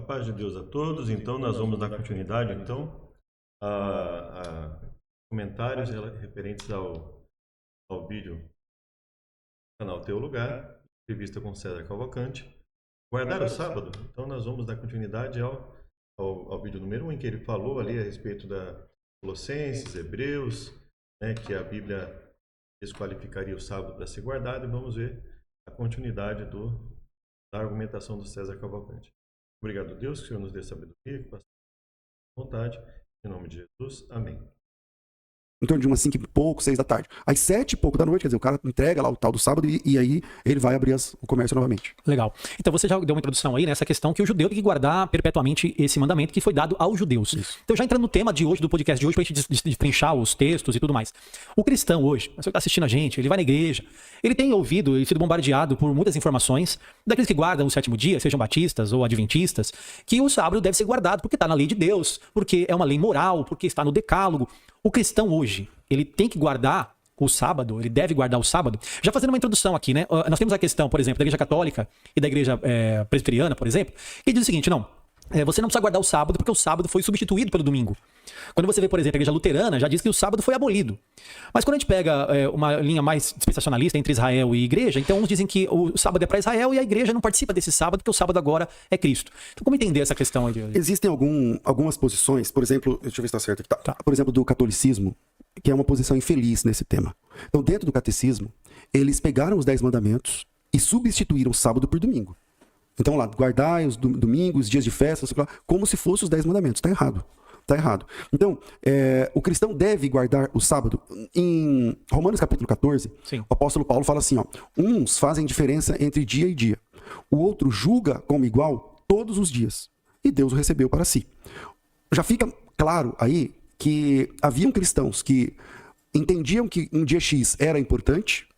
paz de Deus a todos. Então, nós vamos dar continuidade, então, a comentários referentes ao vídeo do canal Teu Lugar, entrevista com César Cavalcante. Guardar o sábado? Então, nós vamos dar continuidade ao vídeo número 1, em que ele falou ali a respeito da Colossenses, Hebreus, né, que a Bíblia desqualificaria o sábado para ser guardado, e vamos ver a continuidade da argumentação do César Cavalcante. Obrigado, Deus, que o Senhor nos dê sabedoria, que faça vontade. Em nome de Jesus. Amém. Em torno de umas 5 e pouco, 6 da tarde. Às 7 e pouco da noite, quer dizer, o cara entrega lá o tal do sábado e aí ele vai abrir o comércio novamente. Legal. Então você já deu uma introdução aí nessa questão que o judeu tem que guardar perpetuamente esse mandamento que foi dado aos judeus. Isso. Então já entrando no tema de hoje, do podcast de hoje, pra gente destrinchar os textos e tudo mais. O cristão hoje, você que tá assistindo a gente, ele vai na igreja, ele tem ouvido e sido bombardeado por muitas informações daqueles que guardam o sétimo dia, sejam batistas ou adventistas, que o sábado deve ser guardado porque está na lei de Deus, porque é uma lei moral, porque está no decálogo. O cristão hoje, ele tem que guardar o sábado, ele deve guardar o sábado. Já fazendo uma introdução aqui, né? Nós temos a questão, por exemplo, da igreja católica e da igreja presbiteriana, por exemplo, que diz o seguinte, não, você não precisa guardar o sábado porque o sábado foi substituído pelo domingo. Quando você vê, por exemplo, a igreja luterana, já diz que o sábado foi abolido. Mas quando a gente pega uma linha mais dispensacionalista entre Israel e igreja, então uns dizem que o sábado é para Israel e a igreja não participa desse sábado porque o sábado agora é Cristo. Então como entender essa questão aí? Existem algumas posições, por exemplo, deixa eu ver se está certo aqui, tá. Por exemplo, do catolicismo, que é uma posição infeliz nesse tema. Então, dentro do catecismo, eles pegaram os 10 mandamentos e substituíram o sábado por domingo. Então, lá, guardai os domingos, dias de festa, como se fossem os 10 mandamentos. Está errado. Está errado. Então, o cristão deve guardar o sábado. Em Romanos capítulo 14, Sim. o apóstolo Paulo fala assim, ó, uns fazem diferença entre dia e dia. O outro julga como igual todos os dias. E Deus o recebeu para si. Já fica claro aí que haviam cristãos que entendiam que um dia X era importante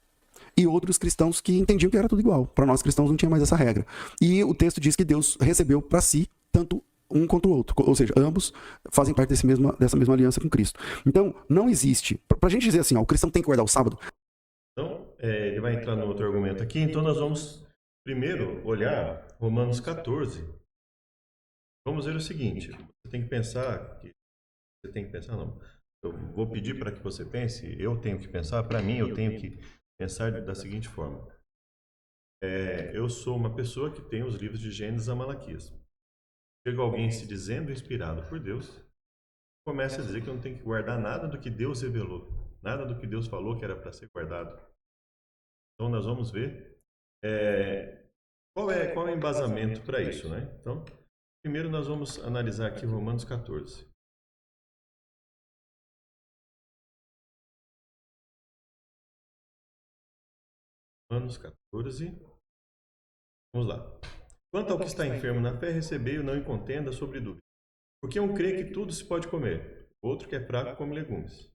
e outros cristãos que entendiam que era tudo igual. Para nós cristãos não tinha mais essa regra. E o texto diz que Deus recebeu para si tanto um quanto o outro. Ou seja, ambos fazem parte dessa mesma aliança com Cristo. Então, não existe... Para a gente dizer assim, ó, o cristão tem que guardar o sábado... Então, ele vai entrar no outro argumento aqui. Então, nós vamos primeiro olhar Romanos 14. Vamos ver o seguinte. Você tem que pensar... Você tem que pensar, não. Eu vou pedir para que você pense. Eu tenho que pensar. Para mim, eu tenho que pensar da seguinte forma. Eu sou uma pessoa que tem os livros de Gênesis a Malaquias. Chega alguém se dizendo inspirado por Deus, começa a dizer que eu não tenho que guardar nada do que Deus revelou, nada do que Deus falou que era para ser guardado. Então nós vamos ver qual é o embasamento para isso, né? Então, primeiro nós vamos analisar aqui Romanos 14. Romanos 14. Vamos lá. Quanto ao que está enfermo na fé, recebei-o, não em contenda sobre dúvida. Porque um crê que tudo se pode comer, outro que é fraco come legumes.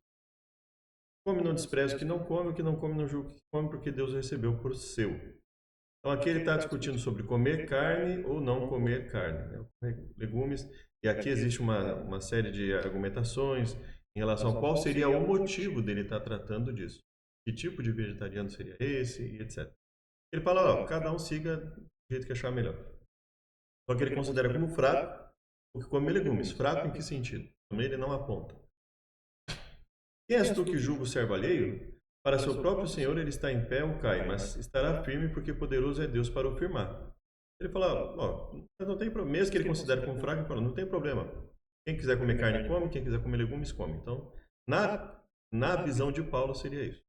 Come não despreza o que não come, o que não come não julga o que come, porque Deus o recebeu por seu. Então aqui ele está discutindo sobre comer carne ou não comer carne, né? Legumes, e aqui existe uma série de argumentações em relação a qual seria o motivo dele estar tratando disso. Que tipo de vegetariano seria esse, e etc. Ele fala, ó, cada um siga do jeito que achar melhor. Só que ele considera como fraco o que come legumes. Fraco em que sentido? Também ele não aponta. Quem és tu que julga o servo alheio? Para seu próprio Senhor ele está em pé ou cai, mas estará firme porque poderoso é Deus para o firmar. Ele fala, ó, não tem problema. Mesmo que ele considere como fraco, ele fala, não tem problema. Quem quiser comer carne, come. Quem quiser comer legumes, come. Então, na visão de Paulo, seria isso.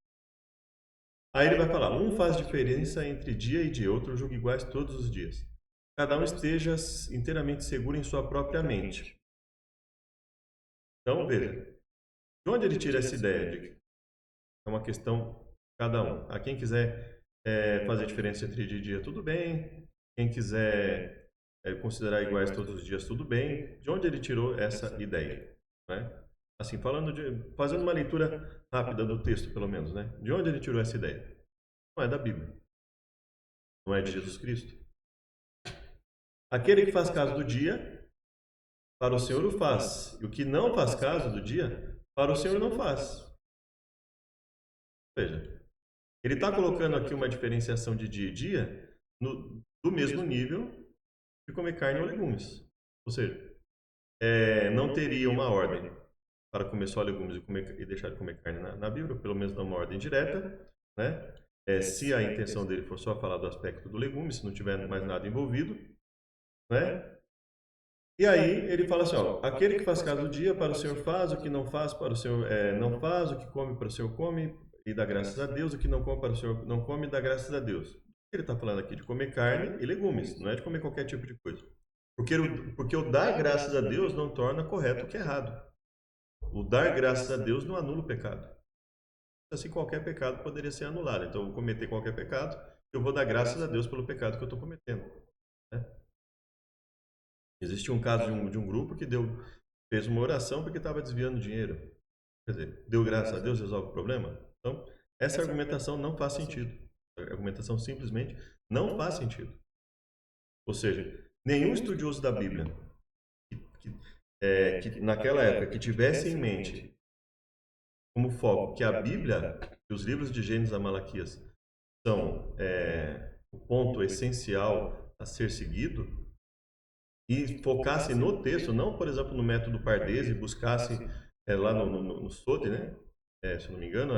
Aí ele vai falar, um faz diferença entre dia e dia, outro julga iguais todos os dias. Cada um esteja inteiramente seguro em sua própria mente. Então, veja, de onde ele tira essa ideia de que é uma questão de cada um? A quem quiser fazer diferença entre dia e dia, tudo bem. Quem quiser considerar iguais todos os dias, tudo bem. De onde ele tirou essa ideia? Né? Assim, fazendo uma leitura rápida do texto, pelo menos, né? De onde ele tirou essa ideia? Não é da Bíblia. Não é de Jesus Cristo. Aquele que faz caso do dia, para o Senhor o faz. E o que não faz caso do dia, para o Senhor não faz. Veja, ele está colocando aqui uma diferenciação de dia e dia do mesmo nível de comer carne ou legumes. Ou seja, não teria uma ordem para comer só legumes e deixar de comer carne na Bíblia, pelo menos uma ordem direta, né? Se a intenção dele for só falar do aspecto do legume, se não tiver mais nada envolvido, né? E aí ele fala assim, ó, aquele que faz caso do dia para o Senhor faz, o que não faz para o Senhor não faz, o que come para o Senhor come e dá graças a Deus, o que não come para o Senhor não come e dá graças a Deus. Ele está falando aqui de comer carne e legumes, não é de comer qualquer tipo de coisa. Porque o dar graças a Deus não torna correto o que é errado. O dar graças a Deus não anula o pecado. Assim, qualquer pecado poderia ser anulado. Então, eu vou cometer qualquer pecado, eu vou dar graças a Deus pelo pecado que eu estou cometendo, né? Existe um caso de um grupo que fez uma oração porque estava desviando dinheiro. Quer dizer, deu graças a Deus, resolve o problema? Então, essa argumentação não faz sentido. A argumentação simplesmente não faz sentido. Ou seja, nenhum estudioso da Bíblia que naquela época que tivesse em mente como foco que a Bíblia, que os livros de Gênesis a Malaquias são o ponto essencial a ser seguido, e focasse no texto, não, por exemplo, no método Pardesi, e buscasse lá no Sode, né? Se eu não me engano,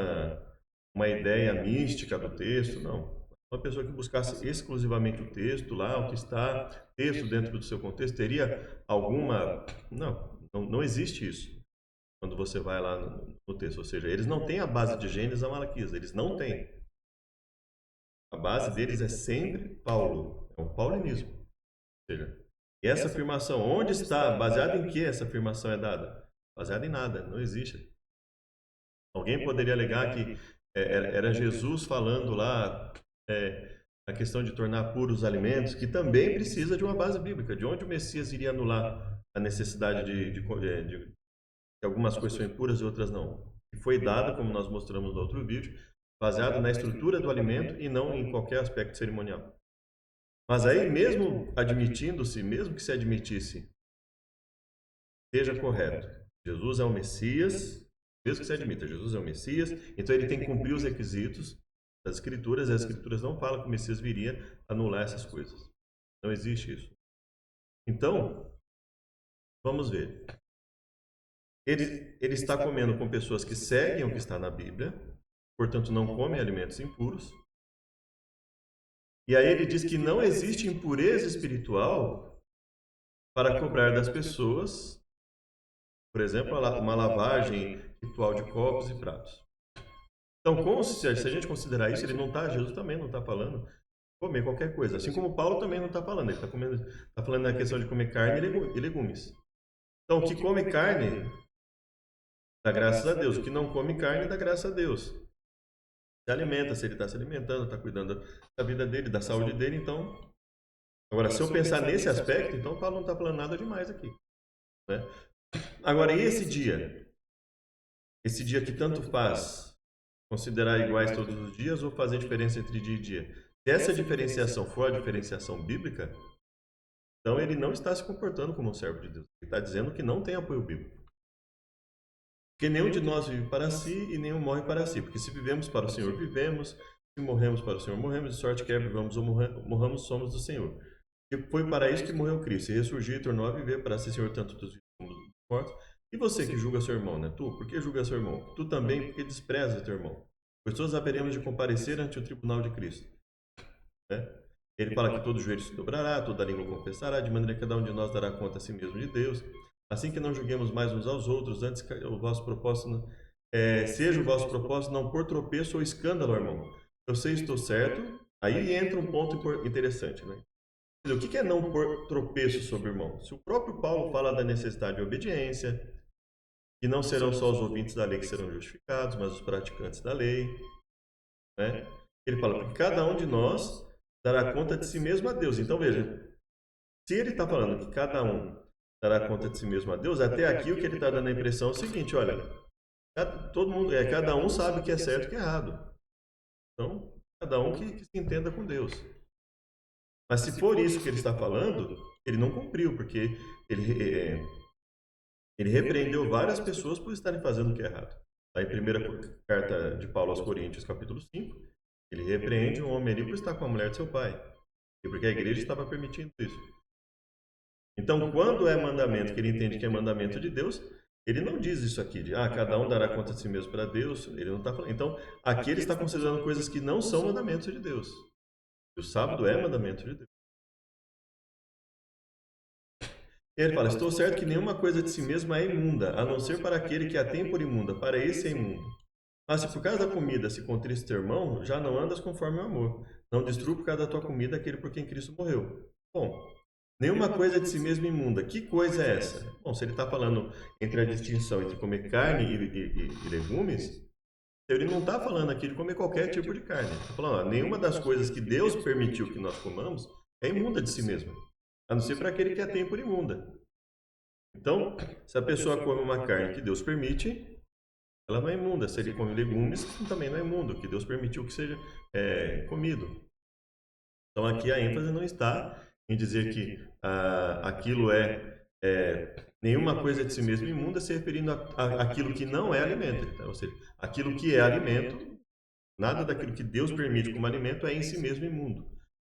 uma ideia mística do texto, não. Uma pessoa que buscasse exclusivamente o texto lá, o que está, texto dentro do seu contexto, teria alguma... Não existe isso quando você vai lá no texto. Ou seja, eles não têm a base de Gênesis a Malaquias, eles não têm. A base deles é sempre Paulo, é um paulinismo. Ou seja, e essa afirmação, onde está? Baseada em que essa afirmação é dada? Baseada em nada, não existe. Alguém poderia alegar que era Jesus falando lá a questão de tornar puros os alimentos, que também precisa de uma base bíblica. De onde o Messias iria anular a necessidade de algumas coisas são impuras e outras não? E foi dada, como nós mostramos no outro vídeo, baseado na estrutura do alimento e não em qualquer aspecto cerimonial. Mas aí, mesmo admitindo-se, mesmo que se admitisse, seja correto, Jesus é o Messias, mesmo que se admita, Jesus é o Messias, então ele tem que cumprir os requisitos das Escrituras, e as Escrituras não falam que o Messias viria anular essas coisas. Não existe isso. Então, vamos ver. Ele está comendo com pessoas que seguem o que está na Bíblia, portanto não comem alimentos impuros. E aí ele diz que não existe impureza espiritual para cobrar das pessoas, por exemplo, uma lavagem ritual de copos e pratos. Então, se a gente considerar isso, Jesus também não está falando comer qualquer coisa. Assim como Paulo também não está falando. Ele está falando na questão de comer carne e legumes. Então, o que come carne, dá graças a Deus. O que não come carne, dá graças a Deus. Se alimenta, se ele está se alimentando, está cuidando da vida dele, da saúde dele, então... Agora, se eu pensar nesse aspecto, então Paulo não está falando nada demais aqui, né? Agora, e esse dia? Esse dia que tanto faz considerar iguais todos os dias ou fazer diferença entre dia e dia? Se essa diferenciação for a diferenciação bíblica, então ele não está se comportando como um servo de Deus. Ele está dizendo que não tem apoio bíblico. Porque nenhum de nós vive para si e nenhum morre para si. Porque se vivemos para o Senhor, vivemos. Se morremos para o Senhor, morremos. De sorte quer vivamos ou morramos, somos do Senhor. E foi para isso que morreu Cristo. E ressurgiu e tornou a viver para ser Senhor tanto dos vivos como dos mortos. E você que julga seu irmão, né? Tu, por que julga seu irmão? Tu também, porque despreza teu irmão. Pois todos haveremos de comparecer ante o tribunal de Cristo. Né? Ele fala que todo joelho se dobrará, toda língua confessará, de maneira que cada um de nós dará conta a si mesmo de Deus. Assim que não julguemos mais uns aos outros, antes que o vosso propósito seja o vosso propósito não por tropeço ou escândalo, irmão. Eu sei, estou certo. Aí entra um ponto interessante, né? O que é não por tropeço sobre o irmão? Se o próprio Paulo fala da necessidade de obediência, que não serão só os ouvintes da lei que serão justificados, mas os praticantes da lei, né? Ele fala, porque cada um de nós dará conta de si mesmo a Deus. Então veja, se ele está falando que cada um dará conta de si mesmo a Deus, até aqui o que ele está dando a impressão é o seguinte, olha, todo mundo, cada um sabe o que é certo e o que é errado. Então, cada um que se entenda com Deus. Mas se for isso que ele está falando, ele não cumpriu, porque ele repreendeu várias pessoas por estarem fazendo o que é errado. Lá em primeira carta de Paulo aos Coríntios, capítulo 5, ele repreende um homem ali por estar com a mulher de seu pai. E porque a igreja estava permitindo isso. Então, quando é mandamento que ele entende que é mandamento de Deus, ele não diz isso aqui, de cada um dará conta de si mesmo para Deus. Ele não está falando. Então, aqui ele está considerando coisas que não são mandamentos de Deus. O sábado é mandamento de Deus. Ele fala: estou certo que nenhuma coisa de si mesma é imunda, a não ser para aquele que a tem por imunda, para esse é imundo. Mas se por causa da comida se contriste teu irmão, já não andas conforme o amor. Não destrua por causa da tua comida aquele por quem Cristo morreu. Bom, nenhuma coisa de si mesma imunda. Que coisa é essa? Bom, se ele está falando entre a distinção entre comer carne e legumes, ele não está falando aqui de comer qualquer tipo de carne. Ele está falando, nenhuma das coisas que Deus permitiu que nós comamos é imunda de si mesma, a não ser para aquele que a tem por imunda. Então, se a pessoa come uma carne que Deus permite, ela não é imunda. Se ele come legumes, também não é imundo, que Deus permitiu que seja comido. Então, aqui a ênfase não está em dizer que aquilo nenhuma coisa de si mesmo imunda, se referindo àquilo que não é alimento. Então, ou seja, aquilo que é alimento, nada daquilo que Deus permite como alimento é em si mesmo imundo.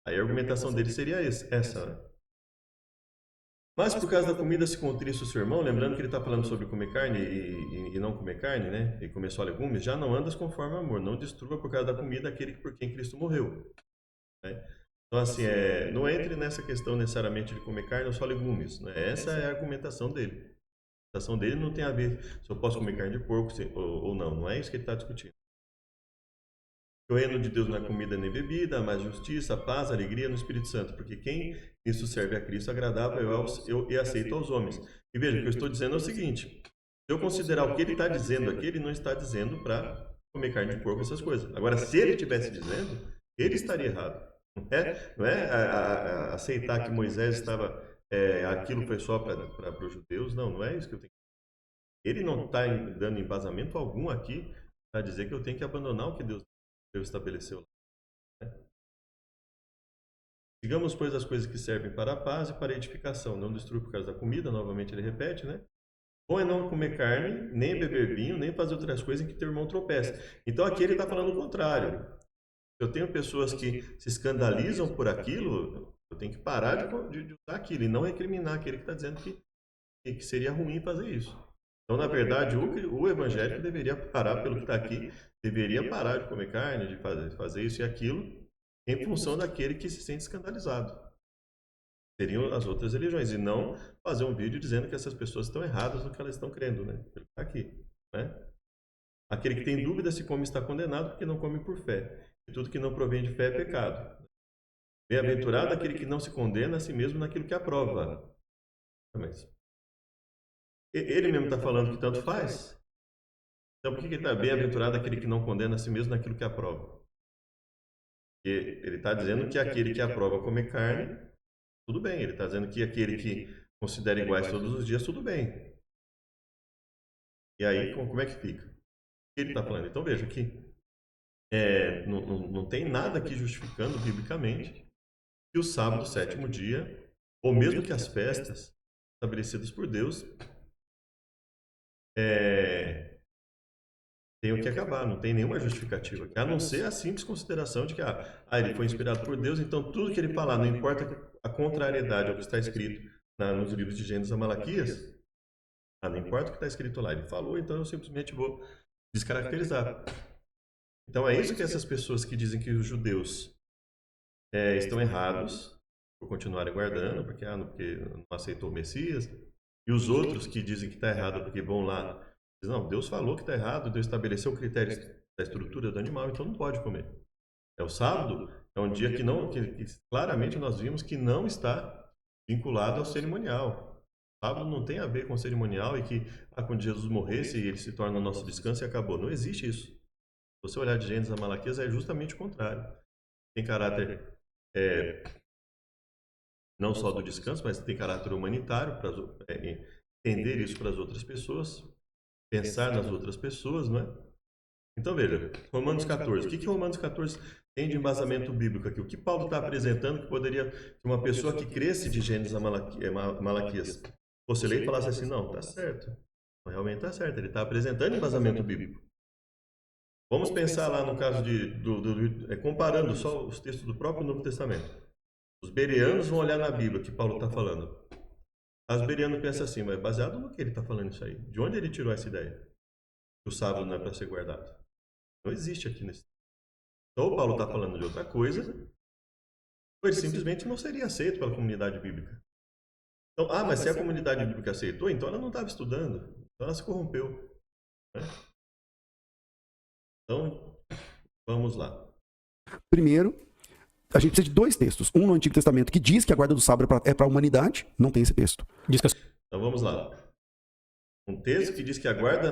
Aí a argumentação dele seria essa, né? Mas por causa da comida se contriste o seu irmão, lembrando que ele está falando sobre comer carne e não comer carne, né? E comer só legumes, já não andas conforme o amor, não destrua por causa da comida aquele por quem Cristo morreu. Né? Então, assim, não entre nessa questão necessariamente de comer carne ou só legumes. Né? Essa é a argumentação dele. A argumentação dele não tem a ver se eu posso comer carne de porco ou não. Não é isso que ele está discutindo. O reino de Deus não é comida nem bebida, mas justiça, paz, alegria no Espírito Santo, porque quem isso serve a Cristo agradável e aceito aos homens. E veja, o que eu estou dizendo é o seguinte: se eu considerar o que ele está dizendo aqui, ele não está dizendo para comer carne de porco, essas coisas. Agora, se ele estivesse dizendo, ele estaria errado. Não é aceitar que Moisés estava, aquilo foi só para os judeus, não é isso que eu tenho. Ele não está dando embasamento algum aqui para dizer que eu tenho que abandonar o que Deus estabeleceu. Digamos, pois, as coisas que servem para a paz e para a edificação, não destrua por causa da comida, novamente ele repete, né? Bom é não comer carne, nem beber vinho, nem fazer outras coisas em que teu irmão tropeça. Então aqui ele está falando o contrário. Eu tenho pessoas que se escandalizam por aquilo, eu tenho que parar de usar aquilo e não recriminar aquele que está dizendo que seria ruim fazer isso. Então, na verdade, o evangélico deveria parar, pelo que está aqui, deveria parar de comer carne, de fazer isso e aquilo, em função daquele que se sente escandalizado. Seriam as outras religiões, e não fazer um vídeo dizendo que essas pessoas estão erradas no que elas estão crendo, né? Está aqui, né? Aquele que tem dúvida se come está condenado, porque não come por fé. E tudo que não provém de fé é pecado. Bem-aventurado aquele que não se condena a si mesmo naquilo que aprova. Ele mesmo está falando que tanto faz. Então, por que ele está bem-aventurado aquele que não condena a si mesmo naquilo que aprova? Porque ele está dizendo que aquele que aprova comer carne, tudo bem. Ele está dizendo que aquele que considera iguais todos os dias, tudo bem. E aí, como é que fica? O que ele está falando? Então, veja aqui. Não tem nada aqui justificando, biblicamente, que o sábado, sétimo dia, ou mesmo que as festas estabelecidas por Deus, tenham que acabar. Não tem nenhuma justificativa, a não ser a simples consideração de que ele foi inspirado por Deus, então tudo que ele falar, não importa a contrariedade ao que está escrito nos livros de Gênesis a Malaquias, não importa o que está escrito lá, ele falou, então eu simplesmente vou descaracterizar. Então é isso que essas pessoas que dizem que os judeus estão errados por continuarem guardando, porque não aceitou o Messias, e os outros que dizem que está errado porque vão lá, dizem, não, Deus falou que está errado, Deus estabeleceu critérios da estrutura do animal, então não pode comer. O sábado é um dia que claramente nós vimos que não está vinculado ao cerimonial. O sábado não tem a ver com o cerimonial e que quando Jesus morresse ele se torna o nosso descanso e acabou. Não existe isso. Se você olhar de Gênesis a Malaquias, é justamente o contrário. Tem caráter não só do descanso, mas tem caráter humanitário para entender isso para as outras pessoas, pensar nas outras pessoas, não é? Então veja, Romanos 14. O que Romanos 14 tem de embasamento bíblico aqui? O que Paulo está apresentando que poderia que uma pessoa que cresce de Gênesis a Malaquias fosse ler e falasse assim, não, está certo. Realmente está certo, ele está apresentando embasamento bíblico. Vamos pensar lá no caso comparando só os textos do próprio Novo Testamento. Os bereanos vão olhar na Bíblia que Paulo está falando. Asberiano pensa assim, mas baseado no que ele está falando isso aí? De onde ele tirou essa ideia? Que o sábado não é para ser guardado. Não existe aqui nesse. Então o Paulo está falando de outra coisa, ou ele simplesmente não seria aceito pela comunidade bíblica. Então, mas se a comunidade bíblica aceitou, então ela não estava estudando. Então ela se corrompeu. Né? Então, vamos lá. Primeiro, a gente precisa de 2 textos. Um no Antigo Testamento que diz que a guarda do sábado é para a humanidade. Não tem esse texto. Então vamos lá. Um texto que diz que a guarda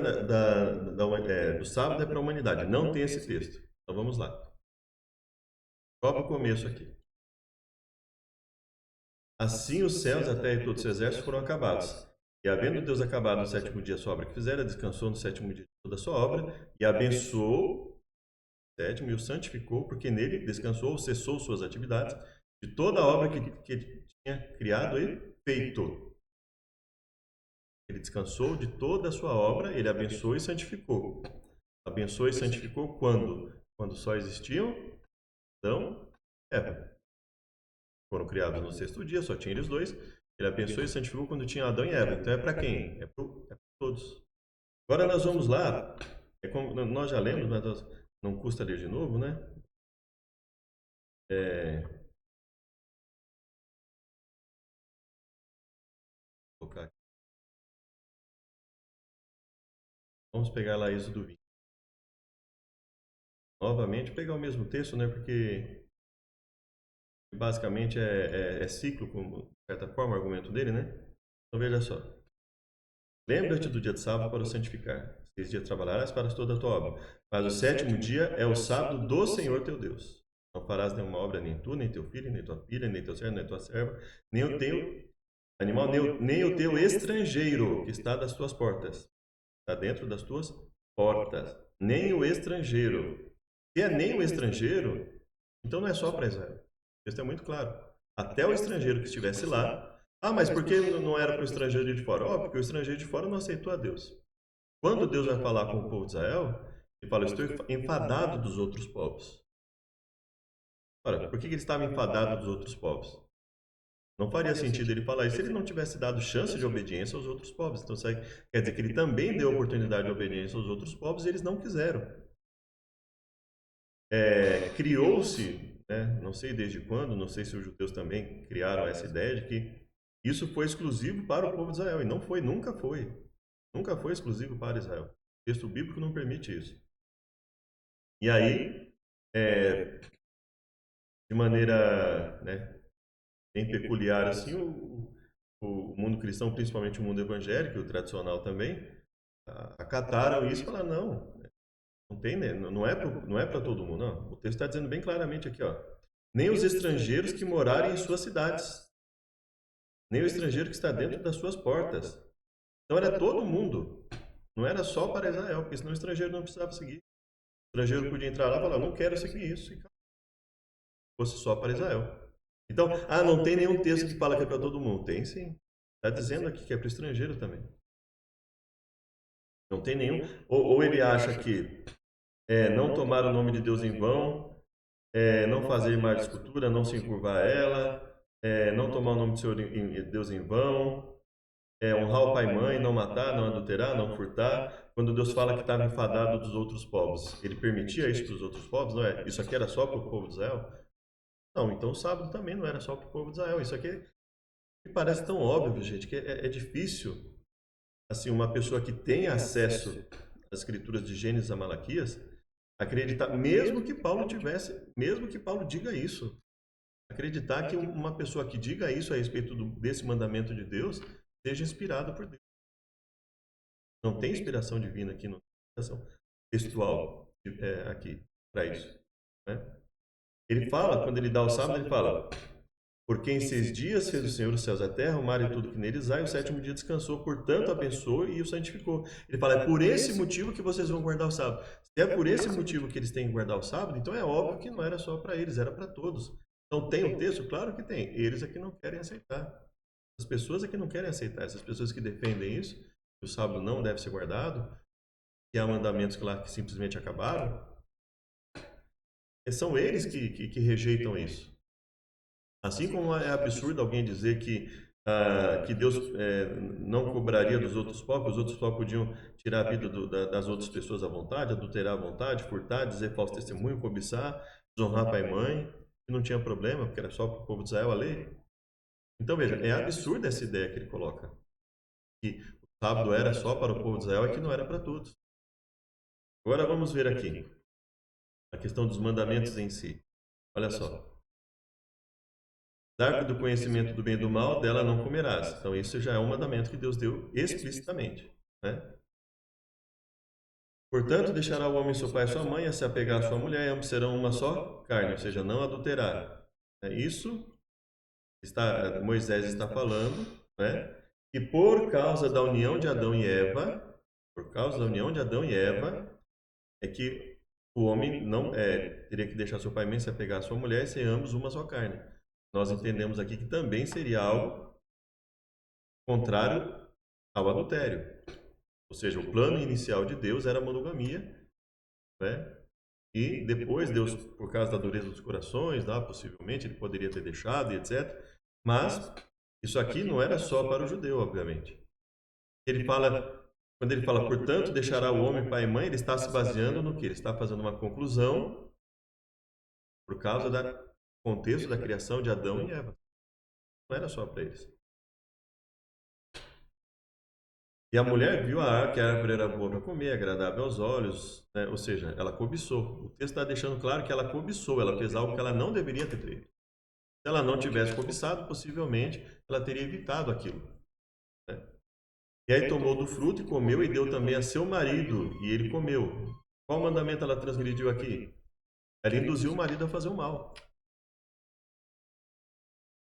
do sábado é para a humanidade. Não tem esse texto. Então vamos lá. Só para o começo aqui. Assim os céus, a terra e todos os seus exércitos foram acabados. E havendo Deus acabado no 7º dia a sua obra que fizera, descansou no 7º dia de toda a sua obra, e abençoou o 7º e o santificou, porque nele descansou, cessou suas atividades, de toda a obra que tinha criado e feito. Ele descansou de toda a sua obra, ele abençoou e santificou. Abençoou e santificou quando? Quando só existiam Adão e Eva. Foram criados no 6º dia, só tinha eles dois. Ele abençoou e santificou quando tinha Adão e Eva. Então é para quem? É para todos. Agora nós vamos lá. Como nós já lemos, mas não custa ler de novo, né? Vou colocar aqui. Vamos pegar lá Êxodo 20. Novamente, pegar o mesmo texto, né? Porque basicamente é ciclo, de certa forma, o argumento dele, né? Então veja só. Lembra-te do dia de sábado para o santificar. 6 dias trabalharás para toda a tua obra. Mas o 7º dia é o sábado do Senhor teu Deus. Não farás nenhuma obra, nem tu, nem teu filho, nem tua filha, nem teu servo, nem tua serva, nem o teu animal, nem o teu estrangeiro que está das tuas portas. Está dentro das tuas portas. Nem o estrangeiro. Se é nem o estrangeiro, então não é só para Israel. Isso é muito claro. Até o estrangeiro que estivesse lá. Mas por que não era para o estrangeiro de fora? Porque o estrangeiro de fora não aceitou a Deus. Quando Deus vai falar com o povo de Israel, ele fala, estou enfadado dos outros povos. Ora, por que ele estava enfadado dos outros povos? Não faria sentido ele falar isso se ele não tivesse dado chance de obediência aos outros povos. Então, quer dizer que ele também deu oportunidade de obediência aos outros povos e eles não quiseram. Criou-se, né, não sei desde quando, não sei se os judeus também criaram essa ideia de que isso foi exclusivo para o povo de Israel. E não foi, nunca foi. Nunca foi exclusivo para Israel. O texto bíblico não permite isso. E aí, de maneira, né, bem peculiar, assim, o mundo cristão, principalmente o mundo evangélico, o tradicional também, acataram isso e falaram, não tem, né, não é para todo mundo, não. O texto está dizendo bem claramente aqui, ó, nem os estrangeiros que morarem em suas cidades, nem o estrangeiro que está dentro das suas portas. Então era todo mundo, não era só para Israel, porque senão o estrangeiro não precisava seguir. O estrangeiro podia entrar lá e falar, não quero seguir isso, e fosse só para Israel. Então, não tem nenhum texto que fala que é para todo mundo. Tem sim. Está dizendo aqui que é para o estrangeiro também. Não tem nenhum. Ou ele acha que não tomar o nome de Deus em vão, não fazer imagem de escultura, não se encurvar a ela, não tomar o nome de Deus em vão, honrar o pai e mãe, não matar, não adulterar, não furtar. Quando Deus fala que estava enfadado dos outros povos, ele permitia isso para os outros povos? Não é? Isso aqui era só para o povo de Israel? Não, então o sábado também não era só para o povo de Israel. Isso aqui parece tão óbvio, gente, que é difícil, assim, uma pessoa que tem acesso às escrituras de Gênesis a Malaquias, acreditar, mesmo que Paulo diga isso, acreditar que uma pessoa que diga isso a respeito desse mandamento de Deus seja inspirado por Deus. Não tem inspiração divina aqui, não tem inspiração textual aqui para isso, né? Ele fala, quando ele dá o sábado, ele fala, porque em 6 dias fez o Senhor os céus e a terra, o mar e tudo que neles há, e o 7º dia descansou, portanto abençoou e o santificou. Ele fala, é por esse motivo que vocês vão guardar o sábado. Se é por esse motivo que eles têm que guardar o sábado, então é óbvio que não era só para eles, era para todos. Então tem um texto? Claro que tem. Eles aqui não querem aceitar. As pessoas aqui não querem aceitar. Essas pessoas que defendem isso, que o sábado não deve ser guardado, que há mandamentos que simplesmente acabaram, são eles que rejeitam isso. Assim como é absurdo alguém dizer que que Deus não cobraria dos outros povos, os outros povos podiam tirar a vida das outras pessoas à vontade, adulterar à vontade, furtar, dizer falso testemunho, cobiçar, desonrar pai e mãe, e não tinha problema, porque era só para o povo de Israel a lei. Então veja, é absurda essa ideia que ele coloca, que o sábado era só para o povo de Israel e que não era para todos. Agora vamos ver aqui a questão dos mandamentos em si. Olha só. Da árvore do conhecimento do bem e do mal, dela não comerás. Então, isso já é um mandamento que Deus deu explicitamente. Né? Portanto, deixará o homem seu pai e sua mãe, a se apegar à sua mulher, e ambos serão uma só carne, ou seja, não adulterar. Isso Moisés está falando, né? E por causa da união de Adão e Eva, é que o homem não teria que deixar seu pai e mãe, se apegar à sua mulher, e ser ambos uma só carne. Nós entendemos aqui que também seria algo contrário ao adultério. Ou seja, o plano inicial de Deus era a monogamia, né? E depois Deus, por causa da dureza dos corações, possivelmente ele poderia ter deixado e etc. Mas isso aqui não era só para o judeu, obviamente. Quando ele fala, portanto, deixará o homem pai e mãe, ele está se baseando no que? Ele está fazendo uma conclusão por causa do contexto da criação de Adão e Eva. Não era só para eles. E a mulher viu que a árvore era boa para comer, agradável aos olhos, né? Ou seja, ela cobiçou. O texto está deixando claro que ela cobiçou, ela fez algo que ela não deveria ter feito. Se ela não tivesse cobiçado, possivelmente ela teria evitado aquilo. Né? E aí tomou do fruto e comeu, e deu também a seu marido, e ele comeu. Qual mandamento ela transgrediu aqui? Ela induziu o marido a fazer o mal.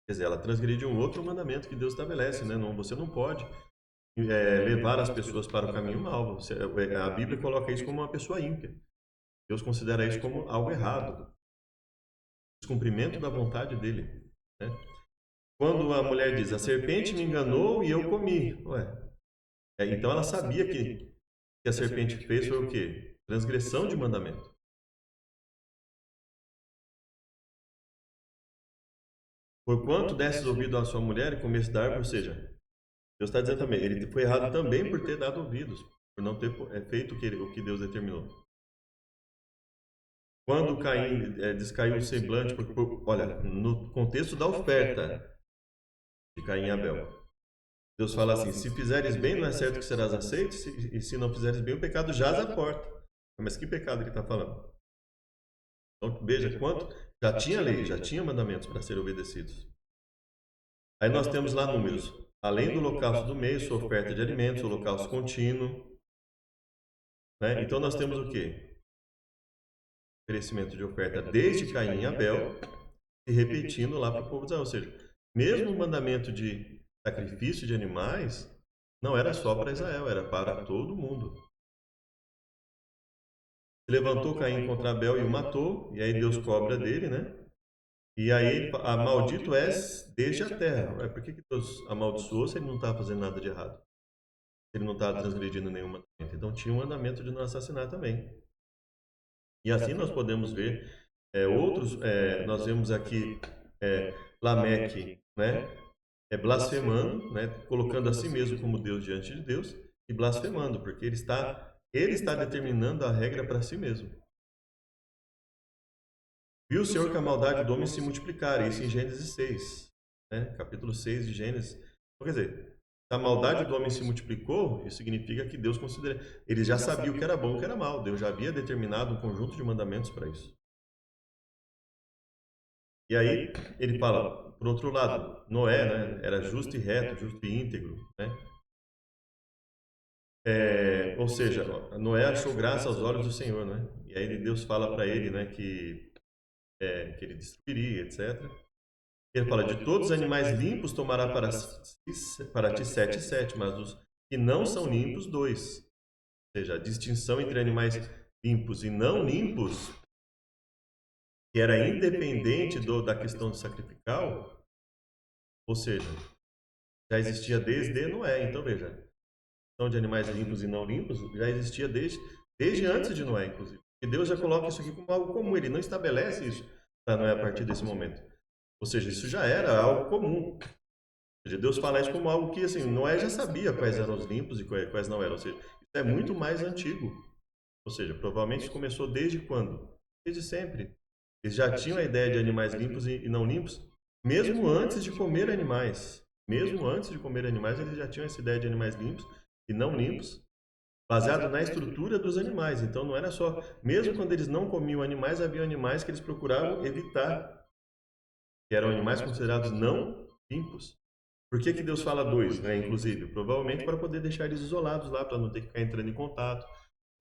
Quer dizer, ela transgrediu um outro mandamento que Deus estabelece, né? Você não pode levar as pessoas para o caminho mau. A Bíblia coloca isso como uma pessoa ímpia. Deus considera isso como algo errado. Descumprimento da vontade dele. Né? Quando a mulher diz, a serpente me enganou e eu comi. Então ela sabia que a serpente fez foi o quê? Transgressão de mandamento. Porquanto desses ouvido à sua mulher e comesse da árvore, ou seja, Deus está dizendo também, ele foi errado também por ter dado ouvidos, por não ter feito o que Deus determinou. Quando Caim descaiu o semblante, olha, no contexto da oferta de Caim e Abel, Deus fala assim, se fizeres bem, não é certo que serás aceito, e se não fizeres bem, o pecado jaz à porta. Mas que pecado ele está falando? Então veja quanto já tinha lei, já tinha mandamentos para serem obedecidos. Aí nós temos lá números. Além do holocausto do mês, sua oferta de alimentos, holocausto contínuo. Né? Então nós temos o quê? Oferecimento de oferta desde Caim e Abel, se repetindo lá para o povo de Israel. Ou seja, mesmo o mandamento de sacrifício de animais não era só para Israel, era para todo mundo. Se levantou Caim contra Abel e o matou, e aí Deus cobra dele, né? E aí, maldito és desde a terra. Por que Deus amaldiçoou se ele não estava fazendo nada de errado? Se ele não estava transgredindo nenhum mandamento. Então tinha um mandamento de não assassinar também. E assim nós podemos ver outros. Nós vemos aqui Lameque, né? Blasfemando, né? Colocando a si mesmo como Deus diante de Deus e blasfemando, porque ele está determinando a regra para si mesmo. Viu o Senhor que a maldade do homem se multiplicar, isso em Gênesis 6, né? Capítulo 6 de Gênesis. Então, quer dizer, se a maldade do homem se multiplicou, isso significa que Deus considera. Ele já sabia o que era bom e o que era mal. Deus já havia determinado um conjunto de mandamentos para isso. E aí ele fala, por outro lado, Noé, né, era justo e reto, justo e íntegro, né? Ou seja, Noé achou graça aos olhos do Senhor, né? E aí Deus fala para ele, né, que ele destruiria, etc. Ele fala, de todos os animais limpos tomará para ti 7 e 7, mas dos que não são limpos, 2. Ou seja, a distinção entre animais limpos e não limpos, que era independente da questão do sacrificial, ou seja, já existia desde Noé. Então, veja, a questão de animais limpos e não limpos já existia desde antes de Noé, inclusive. E Deus já coloca isso aqui como algo comum, ele não estabelece isso para Noé a partir desse momento. Ou seja, isso já era algo comum. seja, Deus fala isso como algo que, assim, Noé já sabia quais eram os limpos e quais não eram. Ou seja, isso é muito mais antigo. Ou seja, provavelmente isso começou desde quando? Desde sempre. Eles já tinham a ideia de animais limpos e não limpos, mesmo antes de comer animais. Mesmo antes de comer animais, eles já tinham essa ideia de animais limpos e não limpos, baseado na estrutura dos animais. Então não era só, mesmo quando eles não comiam animais, havia animais que eles procuravam evitar, que eram animais considerados não limpos. Por que Deus fala dois, né? Inclusive, provavelmente para poder deixar eles isolados lá, para não ter que ficar entrando em contato,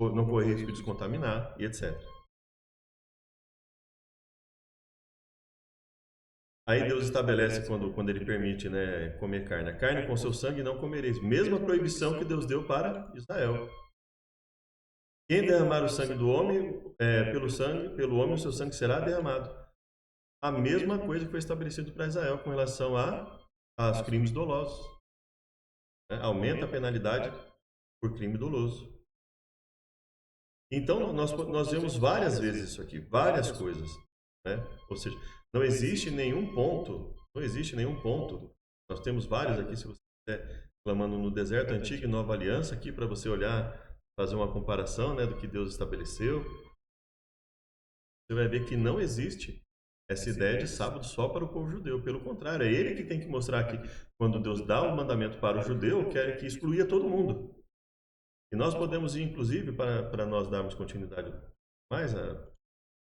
não correr risco de descontaminar e etc. Aí Deus estabelece quando ele permite, né, comer carne. A carne com seu sangue não comereis. Mesma proibição que Deus deu para Israel. Quem derramar o sangue do homem, pelo homem o seu sangue será derramado. A mesma coisa que foi estabelecido para Israel com relação aos crimes dolosos. Né? Aumenta a penalidade por crime doloso. Então, nós vemos várias vezes isso aqui, várias coisas. Né? Ou seja, não existe nenhum ponto, nós temos vários aqui, se você estiver clamando no deserto antigo e nova aliança, aqui para você olhar, fazer uma comparação, né, do que Deus estabeleceu, você vai ver que não existe essa ideia de sábado só para o povo judeu. Pelo contrário, é ele que tem que mostrar que quando Deus dá o mandamento para o judeu, que excluía todo mundo. E nós podemos ir, inclusive, para nós darmos continuidade mais,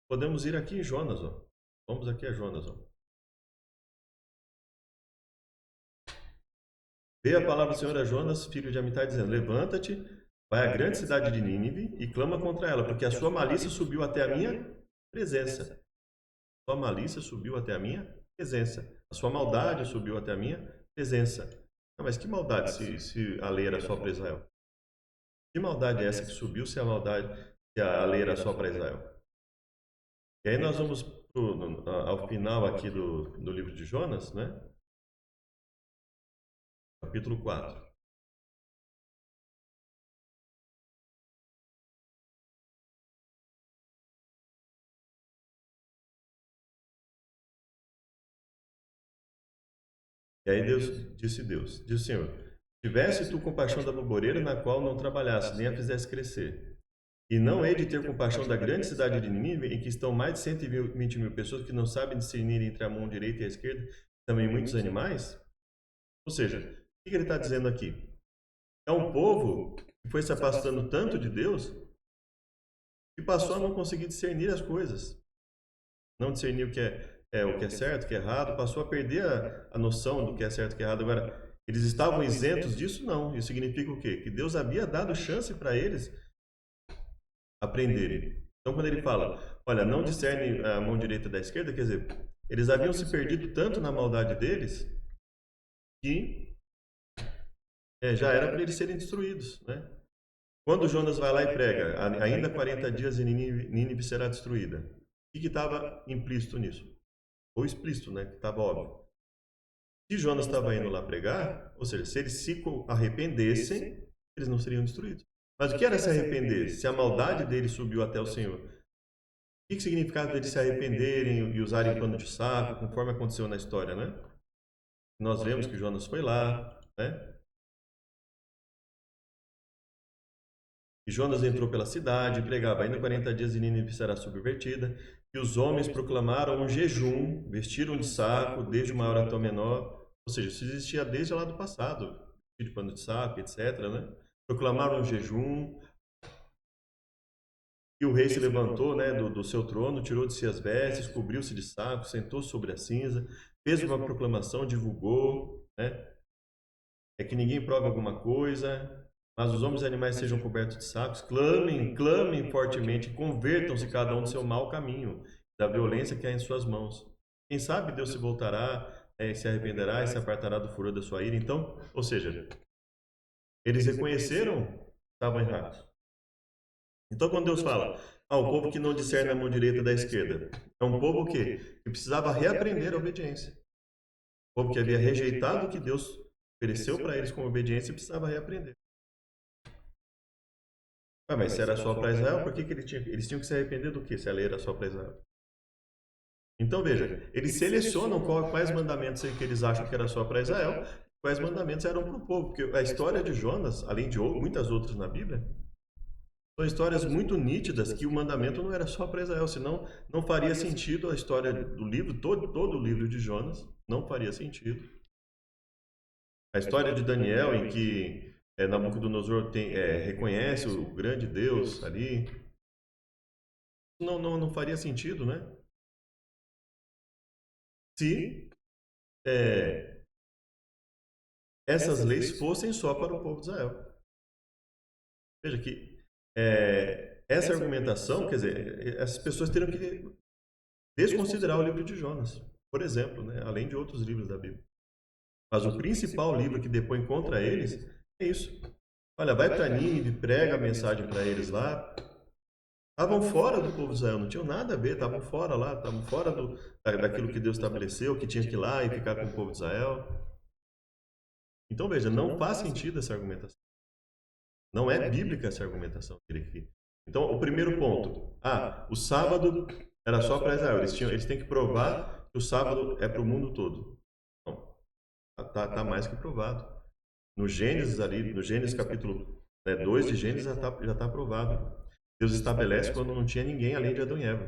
podemos ir aqui em Jonas. Ó. Vamos aqui a Jonas. Ó. Veio a palavra do Senhor a Jonas, filho de Amitai, dizendo: Levanta-te, vai à grande cidade de Nínive e clama contra ela, porque a sua malícia subiu até a minha presença. A sua malícia subiu até a minha presença. A sua maldade subiu até a minha presença. Não, mas que maldade se a lei era só para Israel? Que maldade é essa que subiu se a lei era só para Israel? E aí nós vamos ao final aqui do livro de Jonas, né? Capítulo 4. E aí disse o Senhor, tivesse tu compaixão da boboreira na qual não trabalhasse, nem a fizesse crescer. E não hei de ter compaixão da grande cidade de Nínive, em que estão mais de 120 mil pessoas que não sabem discernir entre a mão direita e a esquerda, também muitos animais? Ou seja, o que ele está dizendo aqui? É um povo que foi se afastando tanto de Deus que passou a não conseguir discernir as coisas. Não discernir o que é certo, o que é errado, passou a perder a noção do que é certo e o que é errado. Agora, eles estavam isentos disso? Não. Isso significa o quê? Que Deus havia dado chance para eles aprenderem. Então, quando ele fala, olha, não discerne a mão direita da esquerda, quer dizer, eles haviam se perdido tanto na maldade deles que já era para eles serem destruídos, né? Quando Jonas vai lá e prega, ainda 40 dias e Nínive será destruída. O que estava implícito nisso? Ou explícito, né? Que estava óbvio. Se Jonas estava indo lá pregar, ou seja, se eles se arrependessem, eles não seriam destruídos. Mas o que era se arrepender? Se a maldade deles subiu até o Senhor. O que significava deles se arrependerem e usarem pano de saco, conforme aconteceu na história, né? Nós vemos que Jonas foi lá, né? E Jonas entrou pela cidade, pregava, ainda 40 dias e Nínive será subvertida. E os homens proclamaram um jejum, vestiram de saco, desde o maior até o menor. Ou seja, isso existia desde lá do passado, de pano de saco, etc. Né? Proclamaram um jejum. E o rei se levantou, né, do seu trono, tirou de si as vestes, cobriu-se de saco, sentou sobre a cinza, fez uma proclamação, divulgou, né? É que ninguém prove alguma coisa, mas os homens e animais sejam cobertos de sacos, clamem fortemente, convertam-se cada um do seu mau caminho, da violência que há em suas mãos. Quem sabe Deus se voltará, se arrependerá e se apartará do furor da sua ira. Então, ou seja, eles reconheceram que estavam errados. Então, quando Deus fala, o povo que não discerne a mão direita da esquerda, é um povo que precisava reaprender a obediência. O povo que havia rejeitado o que Deus ofereceu para eles como obediência e precisava reaprender. Mas se era só para Israel, por que eles tinham que se arrepender do que se a lei era só para Israel? Então veja, eles selecionam quais mandamentos que eles acham que era só para Israel, quais mandamentos eram para o povo, porque a história de Jonas, além de muitas outras na Bíblia, são histórias muito nítidas que o mandamento não era só para Israel, senão não faria sentido a história do livro, todo o livro de Jonas, não faria sentido. A história de Daniel, em que Nabucodonosor reconhece o grande Deus ali, não faria sentido, né? Se essas leis fossem só para o povo de Israel. Veja que essa argumentação, quer dizer, essas pessoas teriam que desconsiderar o livro de Jonas, por exemplo, né? Além de outros livros da Bíblia. Mas o principal livro que depõe contra eles é isso. Olha, vai para Nínive, prega a mensagem para eles lá. Estavam fora do povo de Israel, não tinham nada a ver, estavam fora lá, estavam fora daquilo que Deus estabeleceu, que tinha que ir lá e ficar com o povo de Israel. Então veja, não faz sentido essa argumentação. Não é bíblica essa argumentação aqui. Então, o primeiro ponto. O sábado era só para Israel. Eles têm que provar que o sábado é para o mundo todo. Não. Tá mais que provado. No Gênesis ali, no Gênesis capítulo 2 de Gênesis já está provado. Deus estabelece quando não tinha ninguém além de Adão e Eva.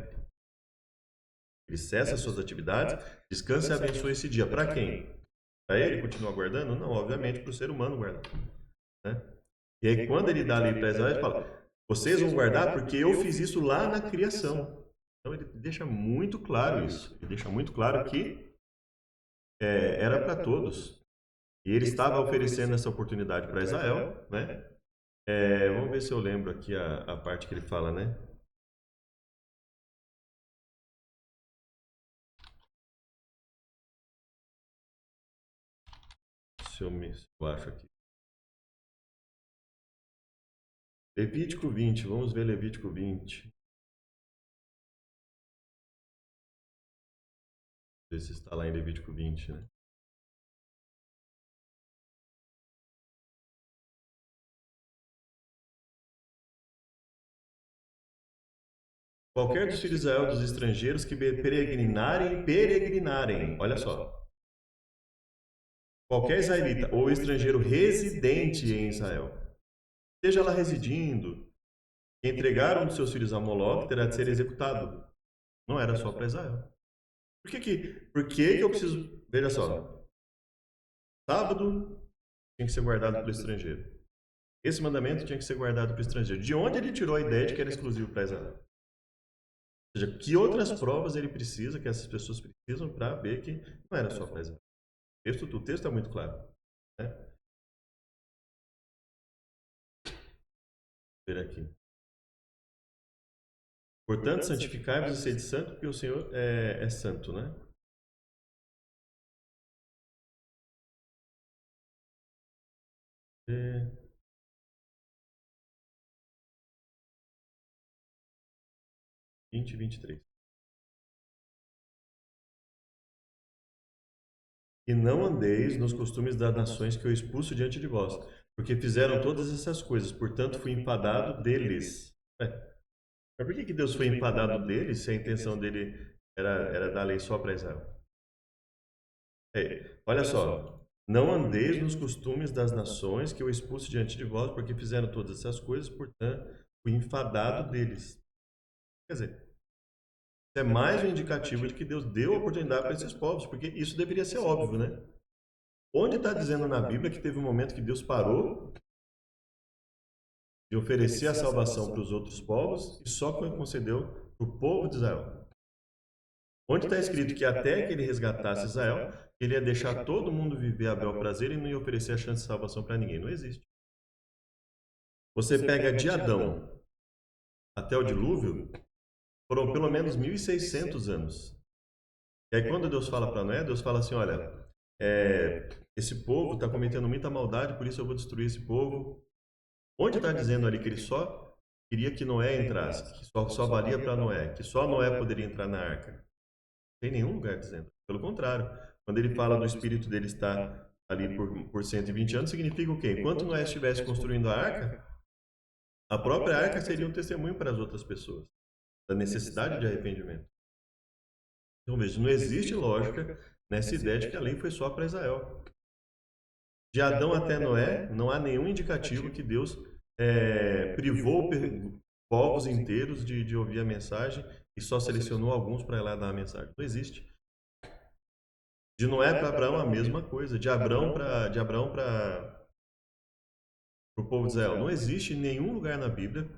Ele cessa suas atividades, descansa e abençoa esse dia. Para quem? Para ele continuar guardando? Não, obviamente para o ser humano guardar. Né? E aí quando ele dá a lei para Israel, ele fala, vocês vão guardar porque eu fiz isso lá na criação. Então ele deixa muito claro isso. Ele deixa muito claro que era para todos. E ele estava oferecendo essa oportunidade para Israel, né? Vamos ver se eu lembro aqui a parte que ele fala, né? Se eu acho aqui. Levítico 20, vamos ver Levítico 20. Ver se está lá em Levítico 20, né? Qualquer dos filhos de Israel, dos estrangeiros que peregrinarem, olha só. Qualquer israelita ou estrangeiro residente em Israel, seja lá residindo, que entregar um dos seus filhos a Moloque terá de ser executado. Não era só para Israel. Por que eu preciso... Veja só. Sábado tinha que ser guardado pelo estrangeiro. Esse mandamento tinha que ser guardado pelo estrangeiro. De onde ele tirou a ideia de que era exclusivo para Israel? Ou seja, que outras provas ele precisa, que essas pessoas precisam para ver que não era só para Israel. O texto é muito claro. Né? Vou ver aqui. Portanto, santificai-vos e sede santo, porque o Senhor é santo, né? É... 20 e 23. E não andeis nos costumes das nações que eu expulso diante de vós, porque fizeram todas essas coisas, portanto fui enfadado deles. Mas por que Deus foi enfadado deles se a intenção dele era dar a lei só para Israel? Olha só, não andeis nos costumes das nações que eu expulso diante de vós, porque fizeram todas essas coisas, portanto fui enfadado deles. Quer dizer, isso é mais um indicativo de que Deus deu a oportunidade para esses povos, porque isso deveria ser óbvio, né? Onde está dizendo na Bíblia que teve um momento que Deus parou de oferecer a salvação para os outros povos e só concedeu para o povo de Israel? Onde está escrito que até que ele resgatasse Israel, ele ia deixar todo mundo viver a bel prazer e não ia oferecer a chance de salvação para ninguém? Não existe. Você pega de Adão até o dilúvio, foram pelo menos 1.600 anos. E aí quando Deus fala para Noé, Deus fala assim, olha, esse povo está cometendo muita maldade, por isso eu vou destruir esse povo. Onde está dizendo ali que ele só queria que Noé entrasse, que só valia para Noé, que só Noé poderia entrar na arca? Não tem nenhum lugar dizendo. Pelo contrário, quando ele fala do espírito dele estar ali por 120 anos, significa o quê? Enquanto Noé estivesse construindo a arca, a própria arca seria um testemunho para as outras pessoas da necessidade de arrependimento. Então veja, não existe lógica nessa ideia de que a lei foi só para Israel. De Adão até Noé, não há nenhum indicativo que Deus privou povos inteiros de ouvir a mensagem e só selecionou alguns para ir lá dar a mensagem. Não existe. De Noé para Abraão, a mesma coisa. De Abraão para o povo de Israel. Não existe nenhum lugar na Bíblia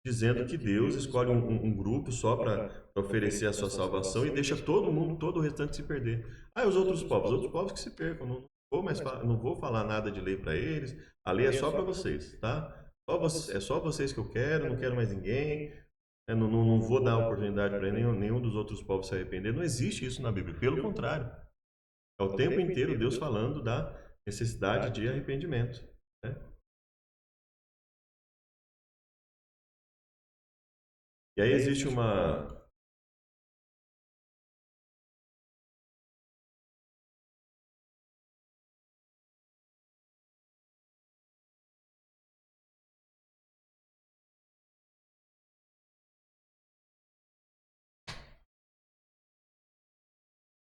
dizendo que Deus escolhe um grupo só para oferecer a sua salvação e deixa todo mundo, todo o restante se perder. Ah, e os outros povos que se percam. Não vou falar nada de lei para eles. A lei é só para vocês, tá? É só vocês que eu quero, não quero mais ninguém. Não vou dar oportunidade para nenhum dos outros povos se arrepender. Não existe isso na Bíblia. Pelo contrário. É o tempo inteiro Deus falando da necessidade de arrependimento, né? E aí existe uma...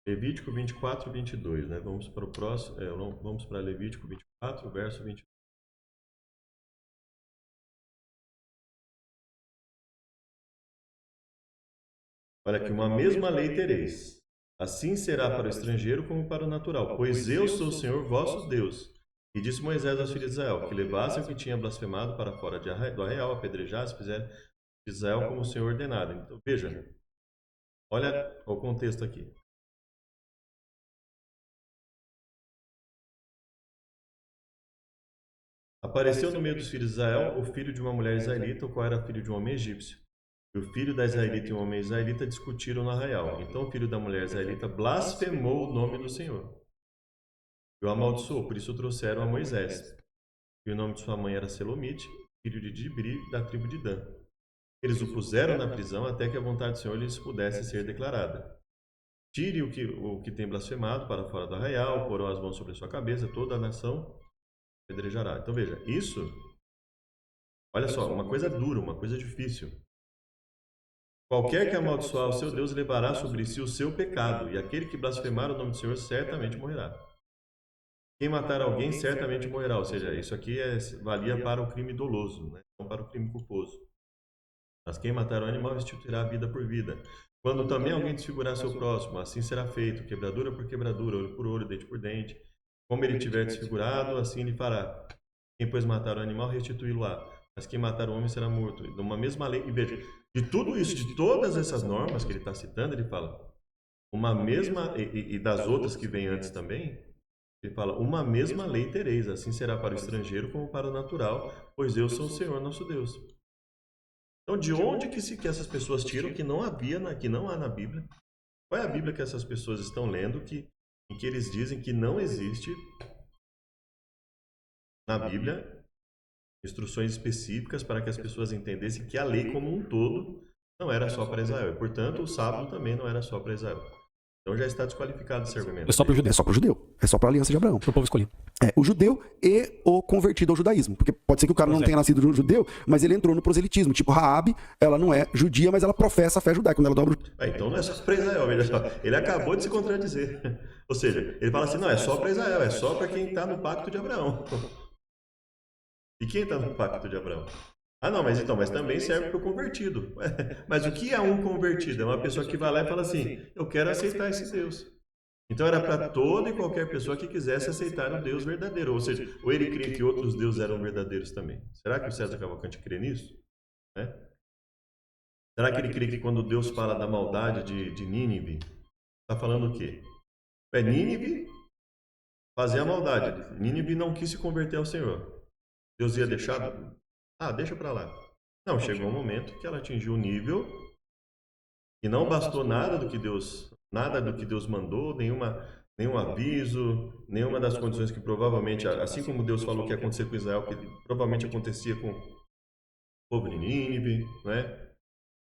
Levítico 24 e 22, né? Vamos para o próximo, vamos para Levítico 24, verso 22. Olha aqui, uma mesma lei tereis. Assim será para o estrangeiro como para o natural, pois eu sou o Senhor vosso Deus. E disse Moisés aos filhos de Israel, que levassem o que tinha blasfemado para fora do arraial, apedrejassem, fizessem de Israel como o Senhor ordenado. Então, veja, olha o contexto aqui. Apareceu no meio dos filhos de Israel o filho de uma mulher israelita, o qual era filho de um homem egípcio. E o filho da israelita e o homem israelita discutiram no arraial. Então o filho da mulher israelita blasfemou o nome do Senhor e o amaldiçoou. Por isso o trouxeram a Moisés. E o nome de sua mãe era Selomite, filho de Dibri, da tribo de Dan. Eles o puseram na prisão até que a vontade do Senhor lhes pudesse ser declarada. Tire o que tem blasfemado para fora do arraial, porão as mãos sobre a sua cabeça, toda a nação apedrejará. Então veja, isso, olha só, uma coisa dura, uma coisa difícil. Qualquer que amaldiçoar o seu Deus levará sobre si o seu pecado, e aquele que blasfemar o nome do Senhor certamente morrerá. Quem matar alguém certamente morrerá, ou seja, isso aqui valia para o crime doloso, né? Não para o crime culposo. Mas quem matar o animal restituirá a vida por vida. Quando também alguém desfigurar seu próximo, assim será feito, quebradura por quebradura, olho por olho, dente por dente. Como ele tiver desfigurado, assim ele fará. Quem, pois, matar o animal, restituí-lo-á. Mas quem matar o homem será morto. De uma mesma lei. E veja, de tudo isso, de todas essas normas que ele está citando, ele fala uma mesma, e das outras que vêm antes também, ele fala, uma mesma lei tereis, assim será para o estrangeiro como para o natural, pois eu sou o Senhor nosso Deus. Então, de onde que essas pessoas tiram que não há na Bíblia? Qual é a Bíblia que essas pessoas estão lendo em que eles dizem que não existe na Bíblia instruções específicas para que as pessoas entendessem que a lei como um todo não era só para Israel. E, portanto, o sábado também não era só para Israel. Então já está desqualificado esse argumento. É só para o judeu. É só para o judeu. É só para a aliança de Abraão. Para o povo escolhido. O judeu e o convertido ao judaísmo. Porque pode ser que o cara não tenha nascido judeu, mas ele entrou no proselitismo. Tipo, Raabe, ela não é judia, mas ela professa a fé judaica. Quando ela dobra... Então não é só para Israel, veja só. Ele acabou de se contradizer. Ou seja, ele fala assim, não, é só para Israel, é só para quem está no pacto de Abraão. E quem está no pacto de Abraão? Ah, não, mas também serve para o convertido. Mas o que é um convertido? É uma pessoa que vai lá e fala assim, eu quero aceitar esse Deus. Então era para toda e qualquer pessoa que quisesse aceitar o Deus verdadeiro. Ou seja, ou ele cria que outros deuses eram verdadeiros também. Será que o César Cavalcante crê nisso? Né? Será que ele crê que quando Deus fala da maldade de Nínive, está falando o quê? Nínive fazia a maldade. Nínive não quis se converter ao Senhor. Deus ia deixar? Ah, deixa para lá. Não, chegou um momento que ela atingiu o nível e não bastou nada do que Deus mandou, nenhum aviso, nenhuma das condições que provavelmente, assim como Deus falou que ia acontecer com Israel, que provavelmente acontecia com o povo de Nínive, né?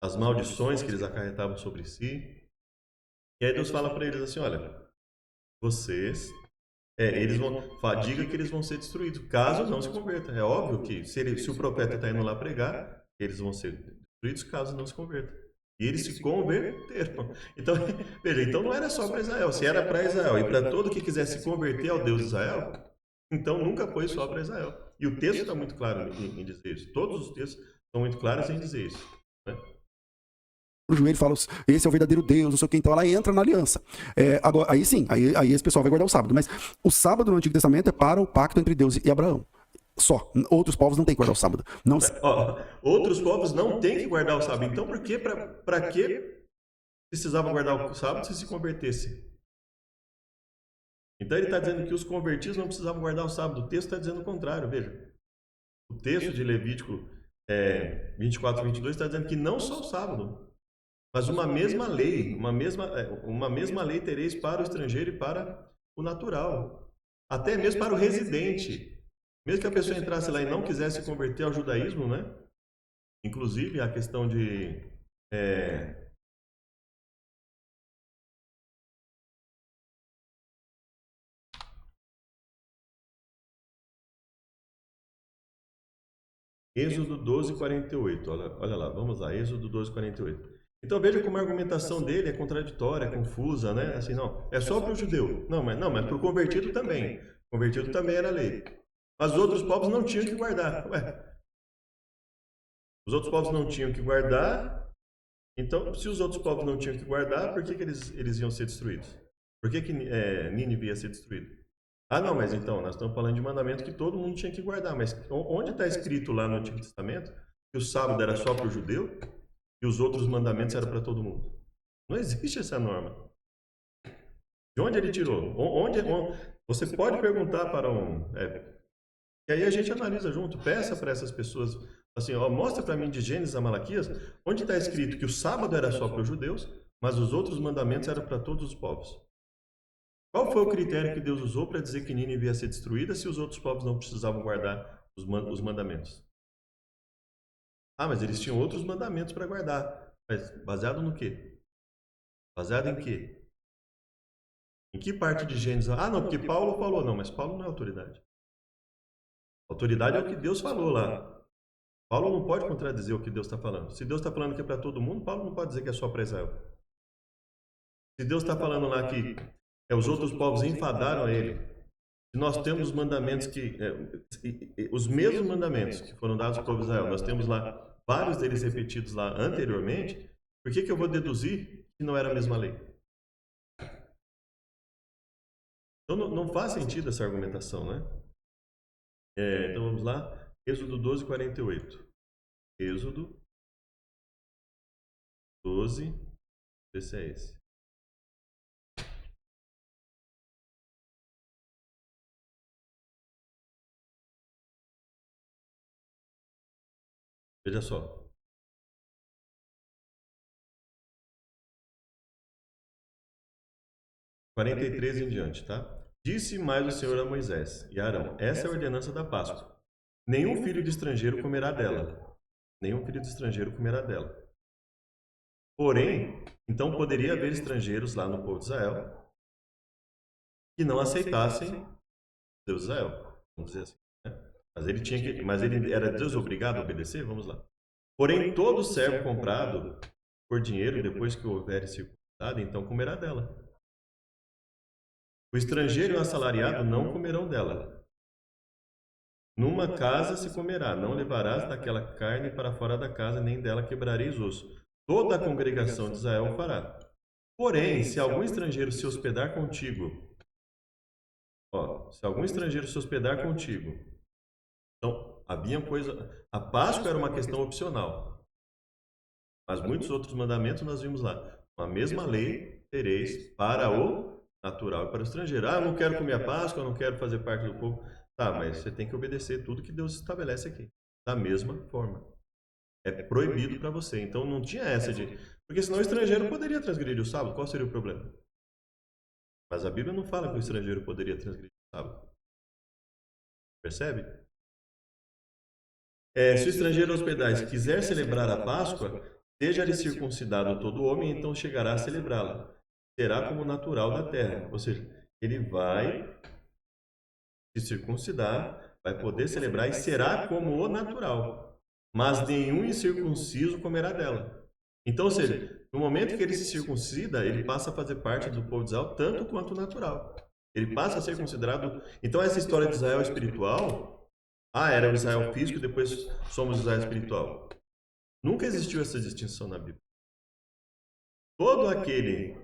As maldições que eles acarretavam sobre si. E aí Deus fala para eles assim, olha, vocês... diga que eles vão ser destruídos, caso não se convertam. É óbvio que se o profeta está indo lá pregar, eles vão ser destruídos caso não se convertam. E eles se converteram. Então, veja, então não era só para Israel. Se era para Israel e para todo que quisesse se converter ao Deus de Israel, então nunca foi só para Israel. E o texto está muito claro em dizer isso. Todos os textos estão muito claros em dizer isso. Né? O joelho fala, esse é o verdadeiro Deus, não sei o que, então ela entra na aliança. Agora, aí sim, aí esse pessoal vai guardar o sábado. Mas o sábado no Antigo Testamento é para o pacto entre Deus e Abraão. Só. Outros povos não têm que guardar o sábado. Não... Outros povos não têm que guardar o sábado. Então, por que, para que precisava guardar o sábado se convertesse? Então, ele está dizendo que os convertidos não precisavam guardar o sábado. O texto está dizendo o contrário, veja. O texto de Levítico 24 e 22 está dizendo que não só o sábado, mas uma mesma lei, uma mesma lei tereis para o estrangeiro e para o natural. Até mesmo para o residente. Mesmo que a pessoa entrasse lá e não quisesse se converter ao judaísmo, né? Inclusive a questão de Êxodo 12, 48. Olha lá, vamos lá, Êxodo 12, 48. Então veja como a argumentação dele é contraditória, é confusa, né? Assim, não, é só para o judeu. Não, mas para o convertido também. O convertido também era lei. Mas os outros povos não tinham que guardar. Ué, os outros povos não tinham que guardar. Então, se os outros povos não tinham que guardar, por que eles iam ser destruídos? Por que Nínive ia ser destruído? Ah, não, mas então, nós estamos falando de mandamento que todo mundo tinha que guardar. Mas onde está escrito lá no Antigo Testamento que o sábado era só para o judeu e os outros mandamentos eram para todo mundo? Não existe essa norma. De onde ele tirou? Você pode perguntar para e aí a gente analisa junto, peça para essas pessoas, assim, mostra para mim de Gênesis a Malaquias, onde está escrito que o sábado era só para os judeus, mas os outros mandamentos eram para todos os povos. Qual foi o critério que Deus usou para dizer que Nínive ia ser destruída se os outros povos não precisavam guardar os mandamentos? Ah, mas eles tinham outros mandamentos para guardar. Mas baseado no quê? Baseado em quê? Em que parte de Gênesis? Ah, não, porque Paulo falou. Não, mas Paulo não é autoridade. Autoridade é o que Deus falou lá. Paulo não pode contradizer o que Deus está falando. Se Deus está falando que é para todo mundo, Paulo não pode dizer que é só para Israel. Se Deus está falando lá que os outros povos enfadaram a ele, se nós temos os mandamentos os mesmos mandamentos que foram dados para o povo de Israel, nós temos lá vários deles repetidos lá anteriormente, por que eu vou deduzir que não era a mesma lei? Então não faz sentido essa argumentação, né? Então vamos lá. Êxodo 12, 48. Êxodo 12, esse é esse. Veja só. Quarenta e 43 em diante, tá? Disse mais o Senhor a Moisés e a Arão: essa é a ordenança da Páscoa. Nenhum filho de estrangeiro comerá dela. Nenhum filho de estrangeiro comerá dela. Porém, então poderia haver estrangeiros lá no povo de Israel que não aceitassem Deus de Israel, vamos dizer assim. Né? Mas ele era desobrigado a obedecer? Vamos lá. Porém, todo servo comprado por dinheiro, depois que houver circuncidado, então comerá dela. O estrangeiro e o assalariado não comerão dela. Numa casa se comerá, não levarás daquela carne para fora da casa, nem dela quebrareis osso. Toda a congregação de Israel fará. Porém, se algum estrangeiro se hospedar contigo, se algum estrangeiro se hospedar contigo, então, a Páscoa era uma questão opcional, mas muitos outros mandamentos nós vimos lá. A mesma lei tereis para o natural e para o estrangeiro. Ah, eu não quero comer a Páscoa, eu não quero fazer parte do povo. Tá, mas você tem que obedecer tudo que Deus estabelece aqui, da mesma forma. É proibido para você. Então não tinha essa de... Porque senão o estrangeiro poderia transgredir o sábado. Qual seria o problema? Mas a Bíblia não fala que o estrangeiro poderia transgredir o sábado. Percebe? Se o estrangeiro hospedais quiser celebrar a Páscoa, seja-lhe circuncidado todo homem, então chegará a celebrá-la. Será como natural da terra. Ou seja, ele vai se circuncidar, vai poder celebrar e será como o natural. Mas nenhum incircunciso comerá dela. Então, ou seja, no momento que ele se circuncida, ele passa a fazer parte do povo de Israel tanto quanto natural. Ele passa a ser considerado... Então, essa história de Israel espiritual... era o Israel físico, depois somos Israel espiritual. Nunca existiu essa distinção na Bíblia. Todo aquele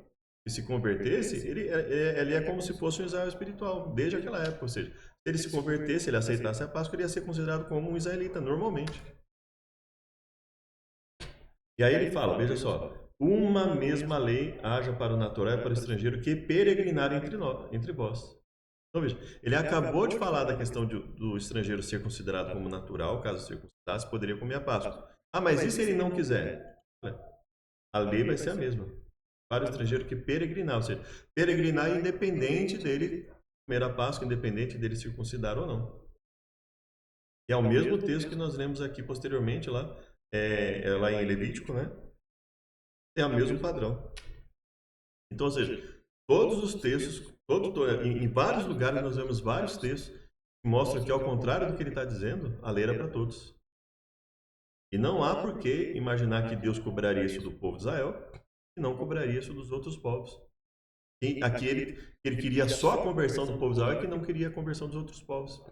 que se convertesse, ele é como se fosse um Israel espiritual, desde aquela época. Ou seja, se ele se convertesse, ele aceitasse a Páscoa, ele ia ser considerado como um israelita, normalmente. E aí ele fala, veja só, uma mesma lei haja para o natural e para o estrangeiro que peregrinar entre vós. Então veja, ele acabou de falar da questão do estrangeiro ser considerado como natural, caso circuncidasse, poderia comer a Páscoa. Mas e se ele não quiser? A lei vai ser a mesma. Para o estrangeiro que peregrinar, ou seja, peregrinar independente dele comer a Páscoa, independente dele circuncidar ou não. E é o mesmo texto que nós lemos aqui posteriormente, lá em Levítico, né? É o mesmo padrão. Então, ou seja, todos os textos, em vários lugares nós vemos vários textos que mostram que, ao contrário do que ele está dizendo, a lei era para todos. E não há por que imaginar que Deus cobraria isso do povo de Israel e não cobraria isso dos outros povos. E aqui ele queria só a conversão do povo de Israel e que não queria a conversão dos outros povos.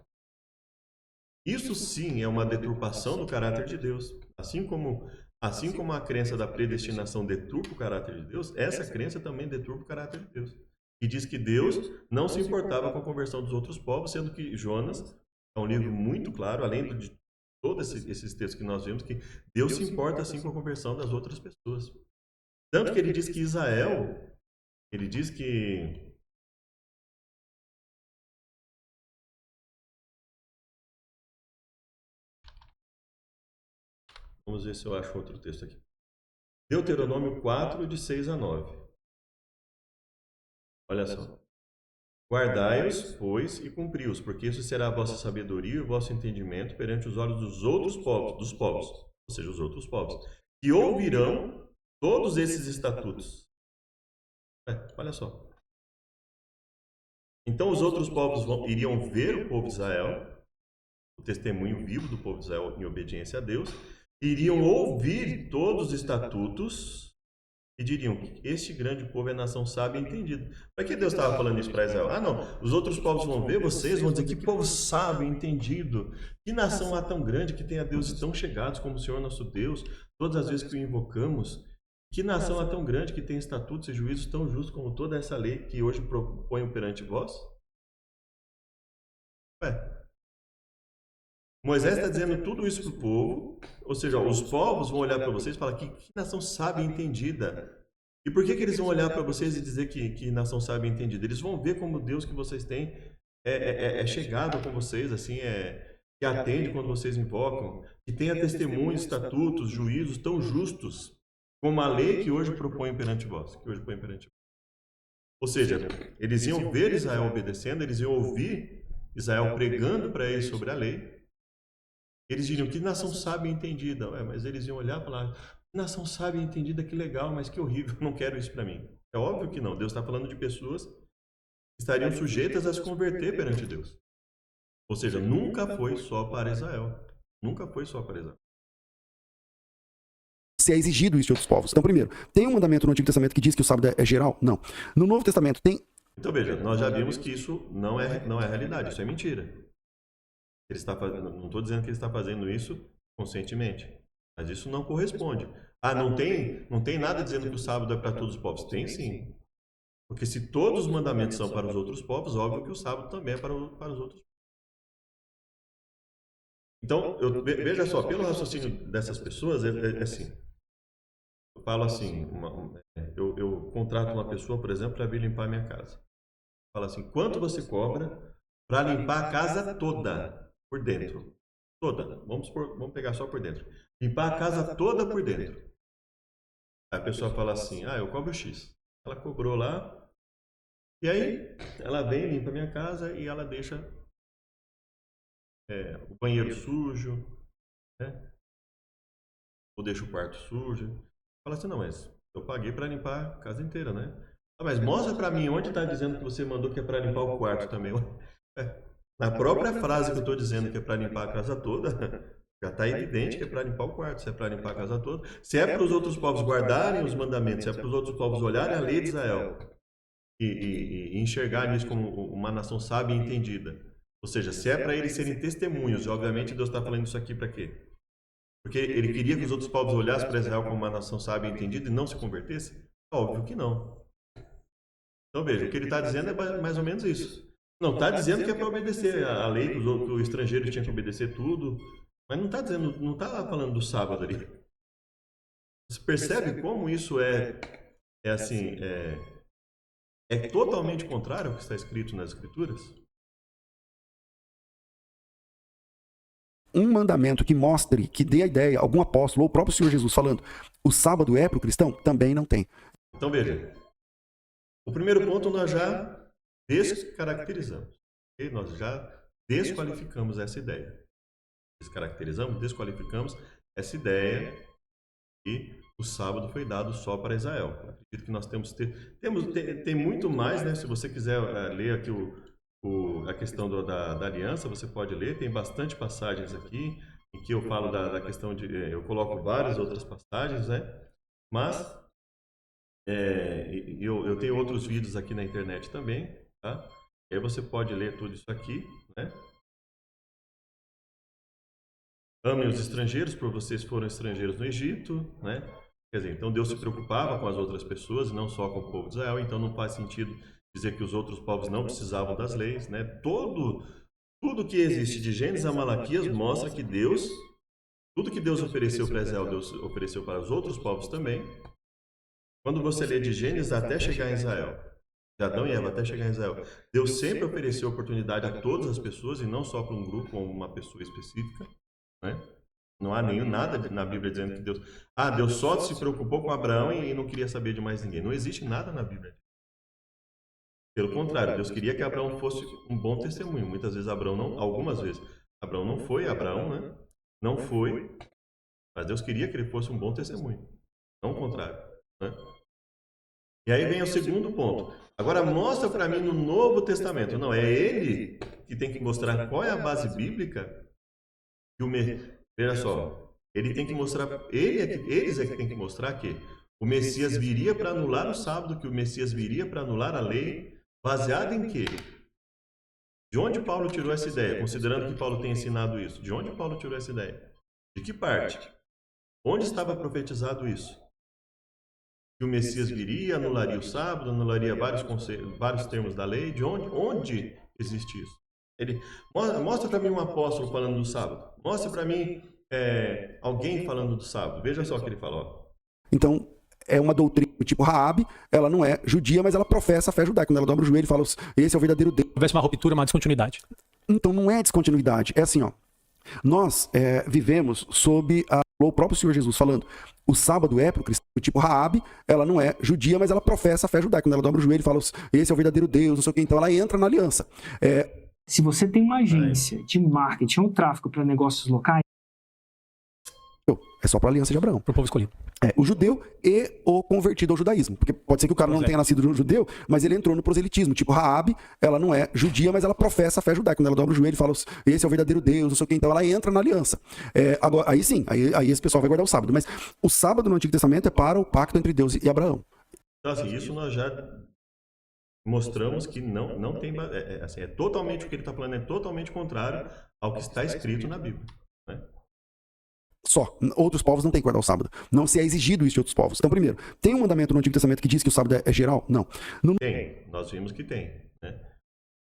Isso sim é uma deturpação do caráter de Deus. Assim como a crença da predestinação deturpa o caráter de Deus, essa crença também deturpa o caráter de Deus. E diz que Deus não se importava com a conversão dos outros povos, sendo que Jonas é um livro muito claro, além de todos esses textos que nós vemos, que Deus se importa sim com a conversão das outras pessoas. Tanto que ele diz que Israel, ele diz que... Vamos ver se eu acho outro texto aqui. Deuteronômio 4, de 6 a 9. Olha só. Guardai-os, pois, e cumpri-os, porque isso será a vossa sabedoria e o vosso entendimento perante os olhos dos outros povos, ou seja, os outros povos, que ouvirão todos esses estatutos. Olha só. Então os outros povos iriam ver o povo de Israel, o testemunho vivo do povo de Israel em obediência a Deus, iriam ouvir todos os estatutos e diriam que este grande povo é nação sábia e entendida. Para que Deus estava falando isso para Israel? Não, os outros povos vão ver, vocês vão dizer que povo sábio e entendido, que nação há tão grande que tem a deuses tão chegados como o Senhor nosso Deus, todas as vezes que o invocamos, que nação há tão grande que tem estatutos e juízos tão justos como toda essa lei que hoje proponho perante vós? Moisés está dizendo tudo isso para o povo, ou seja, os povos vão olhar para vocês e falar que nação sábia e entendida. E por que eles vão olhar para vocês e dizer que nação sábia e entendida? Eles vão ver como Deus que vocês têm é chegado com vocês, assim, que atende quando vocês invocam, que tenha testemunhos, estatutos, juízos tão justos como a lei que hoje propõe perante vós, Ou seja, eles iam ver Israel obedecendo, eles iam ouvir Israel pregando para eles sobre a lei. Eles diriam, que nação sábia e entendida. Mas eles iam olhar e falar, nação sábia e entendida, que legal, mas que horrível, não quero isso para mim. É óbvio que não. Deus está falando de pessoas que estariam sujeitas a se converter perante Deus. Ou seja, nunca foi só para Israel. Nunca foi só para Israel. Se é exigido isso de outros povos. Então, primeiro, tem um mandamento no Antigo Testamento que diz que o sábado é geral? Não. No Novo Testamento tem... Então, veja, nós já vimos que isso não é realidade, isso é mentira. Não estou dizendo que ele está fazendo isso conscientemente, mas isso não corresponde. Não tem nada dizendo que o sábado é para todos os povos. Tem sim. Porque se todos os mandamentos são para os outros povos, óbvio que o sábado também é para os outros povos. Então, veja só, pelo raciocínio dessas pessoas, é assim. Eu falo assim, eu contrato uma pessoa, por exemplo, para vir limpar a minha casa. Fala assim, quanto você cobra para limpar a casa toda? Por dentro. Toda. Vamos pegar só por dentro. Limpar a casa toda por dentro. Aí a pessoa fala assim, eu cobro X. Ela cobrou lá. E aí, ela vem, limpa a minha casa e ela deixa o banheiro sujo, né? Ou deixa o quarto sujo. Fala assim, não, mas eu paguei para limpar a casa inteira, né? Mas mostra para mim onde está dizendo que você mandou que é para limpar o quarto também. Na própria frase que eu estou dizendo que é para limpar a casa toda, Já está evidente que é para limpar o quarto, se é para limpar a casa toda. Se é para os outros povos guardarem os mandamentos, se é para os outros povos olharem a lei de Israel e enxergarem isso como uma nação sábia e entendida. Ou seja, se é para eles serem testemunhos, e obviamente Deus está falando isso aqui para quê? Porque ele queria que os outros povos olhassem para Israel como uma nação sábia e entendida e não se convertessem? Óbvio que não. Então veja, o que ele está dizendo é mais ou menos isso. Não, está dizendo que é para obedecer a lei, que o estrangeiro tinha que obedecer tudo, mas não está dizendo, não está falando do sábado ali. Você percebe como isso é assim, é totalmente contrário ao que está escrito nas Escrituras? Um mandamento que mostre, que dê a ideia, algum apóstolo ou o próprio Senhor Jesus falando, o sábado é para o cristão, também não tem. Então veja, o primeiro ponto nós já descaracterizamos. Okay? Nós já desqualificamos essa ideia. Desqualificamos essa ideia que o sábado foi dado só para Israel. Eu acredito que nós tem muito mais, né? Se você quiser ler aqui a questão da aliança, você pode ler. Tem bastante passagens aqui em que eu falo da questão de... eu coloco várias outras passagens, né? Mas eu tenho outros vídeos aqui na internet também, tá? E aí você pode ler tudo isso aqui, né? Amem os estrangeiros, por vocês foram estrangeiros no Egito, né? Quer dizer, então Deus se preocupava com as outras pessoas, não só com o povo de Israel, então não faz sentido dizer que os outros povos não precisavam das leis, né? Tudo que existe de Gênesis a Malaquias mostra que tudo que Deus ofereceu para Israel, Deus ofereceu para os outros povos também. Quando você lê de Gênesis até chegar em Israel, de Adão e Eva até chegar em Israel, Deus sempre ofereceu oportunidade a todas as pessoas e não só para um grupo ou uma pessoa específica, né? Não há nada na Bíblia dizendo que Deus só se preocupou com Abraão e não queria saber de mais ninguém. Não existe nada na Bíblia. Pelo contrário, Deus queria que Abraão fosse um bom testemunho. Muitas vezes algumas vezes Abraão não foi, né? Não foi, mas Deus queria que ele fosse um bom testemunho, não o contrário, né? E aí vem o segundo ponto. Agora mostra para mim no Novo Testamento. Não, é ele que tem que mostrar qual é a base bíblica. Veja só, ele tem que mostrar, eles é que tem que mostrar que o Messias viria para anular o sábado, que o Messias viria para anular a lei, baseado em quê? De onde Paulo tirou essa ideia? Considerando que Paulo tem ensinado isso. De onde Paulo tirou essa ideia? De que parte? Onde estava profetizado isso? Que o Messias viria, anularia o sábado, anularia vários termos da lei. De onde? Onde existe isso? Ele mostra para mim um apóstolo falando do sábado. Mostra para mim alguém falando do sábado. Veja só o que ele fala. Ó. Então, é uma doutrina tipo Raabe, ela não é judia, mas ela professa a fé judaica. Quando ela dobra o joelho e fala, esse é o verdadeiro Deus. Houvesse uma ruptura, uma descontinuidade. Então, não é descontinuidade. É assim, ó. Nós vivemos sob o próprio Senhor Jesus falando, o sábado é para o cristão, tipo Raabe, ela não é judia, mas ela professa a fé judaica. Quando ela dobra o joelho e fala, esse é o verdadeiro Deus, não sei o quê. Então, ela entra na aliança. Se você tem uma agência de marketing ou tráfego para negócios locais, é só para a aliança de Abraão. Para o povo escolhido. O judeu e o convertido ao judaísmo. Porque pode ser que o cara não tenha nascido judeu, mas ele entrou no proselitismo. Tipo, Raabe, ela não é judia, mas ela professa a fé judaica. Quando ela dobra o joelho e fala, esse é o verdadeiro Deus, não sei o quê. Então ela entra na aliança. Agora, aí sim, aí esse pessoal vai guardar o sábado. Mas o sábado no Antigo Testamento é para o pacto entre Deus e Abraão. Então, assim, isso nós já mostramos que não tem... totalmente o que ele está falando é totalmente contrário ao que está escrito na Bíblia, né? Só. Outros povos não têm que guardar o sábado. Não se é exigido isso de outros povos. Então, primeiro, tem um mandamento no Antigo Testamento que diz que o sábado é geral? Não. Tem. Nós vimos que tem, né?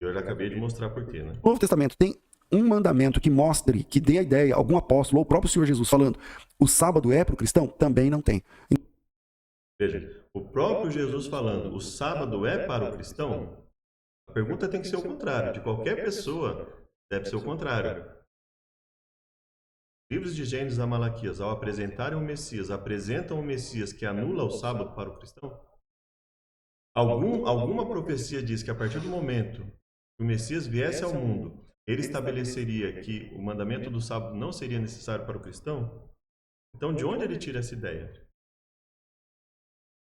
Eu já acabei de mostrar por quê, né? No Novo Testamento tem um mandamento que mostre, que dê a ideia, algum apóstolo ou o próprio Senhor Jesus falando, o sábado é para o cristão? Também não tem. Veja, o próprio Jesus falando, o sábado é para o cristão? A pergunta tem que ser o contrário. De qualquer pessoa, deve ser o contrário. Livros de Gênesis a Malaquias, ao apresentarem o Messias, apresentam o Messias que anula o sábado para o cristão? Alguma profecia diz que a partir do momento que o Messias viesse ao mundo, ele estabeleceria que o mandamento do sábado não seria necessário para o cristão? Então, de onde ele tira essa ideia?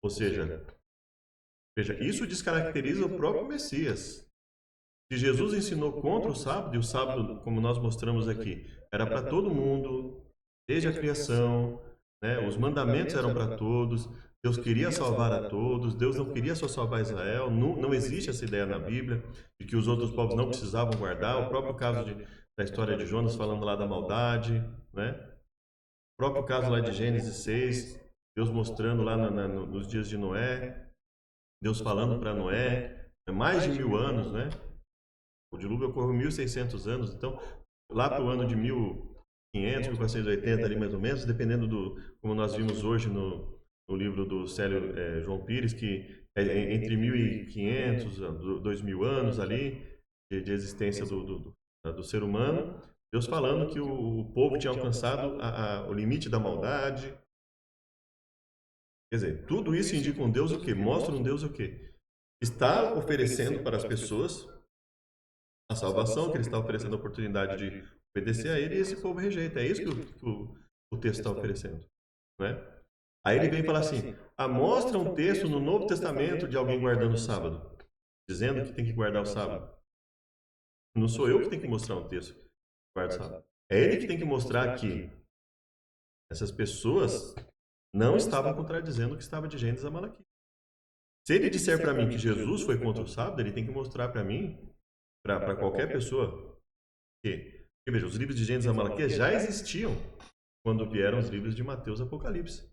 Ou seja, veja, isso descaracteriza o próprio Messias. Se Jesus ensinou contra o sábado, e o sábado, como nós mostramos aqui, era para todo mundo, desde a criação, né? Os mandamentos eram para todos, Deus queria salvar a todos, Deus não queria só salvar Israel, não existe essa ideia na Bíblia, de que os outros povos não precisavam guardar, o próprio caso da história de Jonas, falando lá da maldade, né? O próprio caso lá de Gênesis 6, Deus mostrando lá nos dias de Noé, Deus falando para Noé, mais de 1000 anos, né? O dilúvio ocorreu 1600 anos, então lá para o ano de 1500, 1480 ali mais ou menos, dependendo como nós vimos hoje no livro do Célio João Pires, que é entre 1500 a 2000 anos ali de existência do ser humano, Deus falando que o povo tinha alcançado o limite da maldade. Quer dizer, tudo isso indica um Deus o quê? Mostra um Deus o quê? Está oferecendo para as pessoas a salvação, que ele está oferecendo a oportunidade de obedecer a ele, e esse povo rejeita. É isso que o texto está oferecendo, né? Aí ele vem e fala assim, mostra um texto no Novo Testamento de alguém guardando o sábado, dizendo que tem que guardar o sábado. Não sou eu que tenho que mostrar um texto que guarda o sábado. É ele que tem que mostrar que essas pessoas não estavam contradizendo o que estava de Gênesis a Malaquias. Se ele disser para mim que Jesus foi contra o sábado, ele tem que mostrar para mim, para qualquer pessoa, que veja, os livros de Gênesis a Malaquias já existiam quando vieram os livros de Mateus e Apocalipse.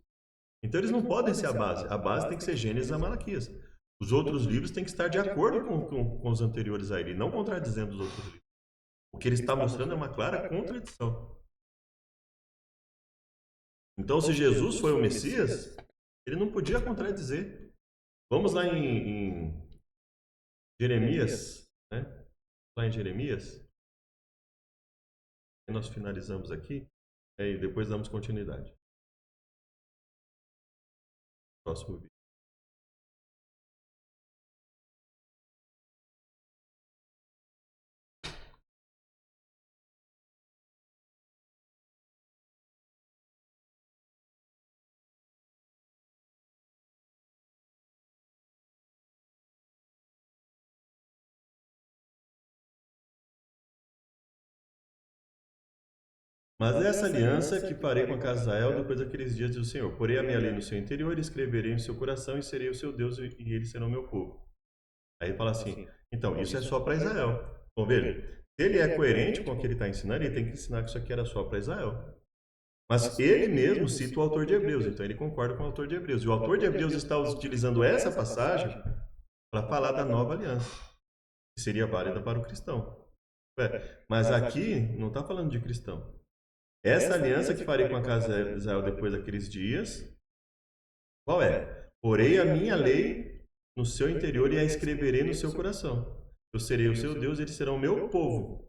Então eles não podem ser a base. A base tem que ser Gênesis a Malaquias. Os outros livros têm que estar de acordo com os anteriores a ele, não contradizendo os outros livros. O que ele está mostrando é uma clara contradição. Então, se Jesus foi o Messias, ele não podia contradizer. Vamos lá em Jeremias, né? Lá em Jeremias, nós finalizamos aqui, e depois damos continuidade. Próximo vídeo. Mas essa aliança que farei com a casa de Israel depois daqueles dias, diz o Senhor. Porei a minha lei no seu interior, e escreverei no seu coração, e serei o seu Deus, e eles serão meu povo. Aí fala assim, então, isso é só para Israel. Então, veja, se ele é coerente com o que ele está ensinando, ele tem que ensinar que isso aqui era só para Israel. Mas ele mesmo cita o autor de Hebreus, então ele concorda com o autor de Hebreus. E o autor de Hebreus está utilizando essa passagem para falar da nova aliança, que seria válida para o cristão. Mas aqui não está falando de cristão. Essa aliança que farei com a casa de Israel depois daqueles dias, qual é? Porei a minha lei no seu interior e a escreverei no seu coração. Eu serei o seu Deus e eles serão o meu povo.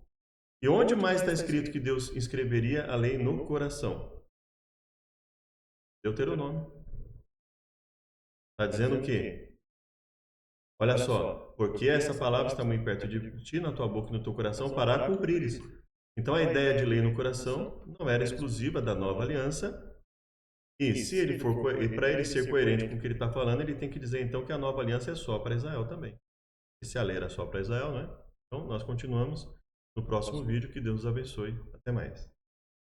E onde mais está escrito que Deus escreveria a lei no coração? Deuteronômio. Está dizendo o quê? Olha só, porque essa palavra está muito perto de ti, na tua boca e no teu coração, para cumprires. Então a ideia de lei no coração não era exclusiva da nova aliança. E se ele for, para ele ser coerente com o que ele está falando, ele tem que dizer então que a nova aliança é só para Israel também. E se a lei era só para Israel, né? Então nós continuamos no próximo vídeo. Que Deus os abençoe. Até mais.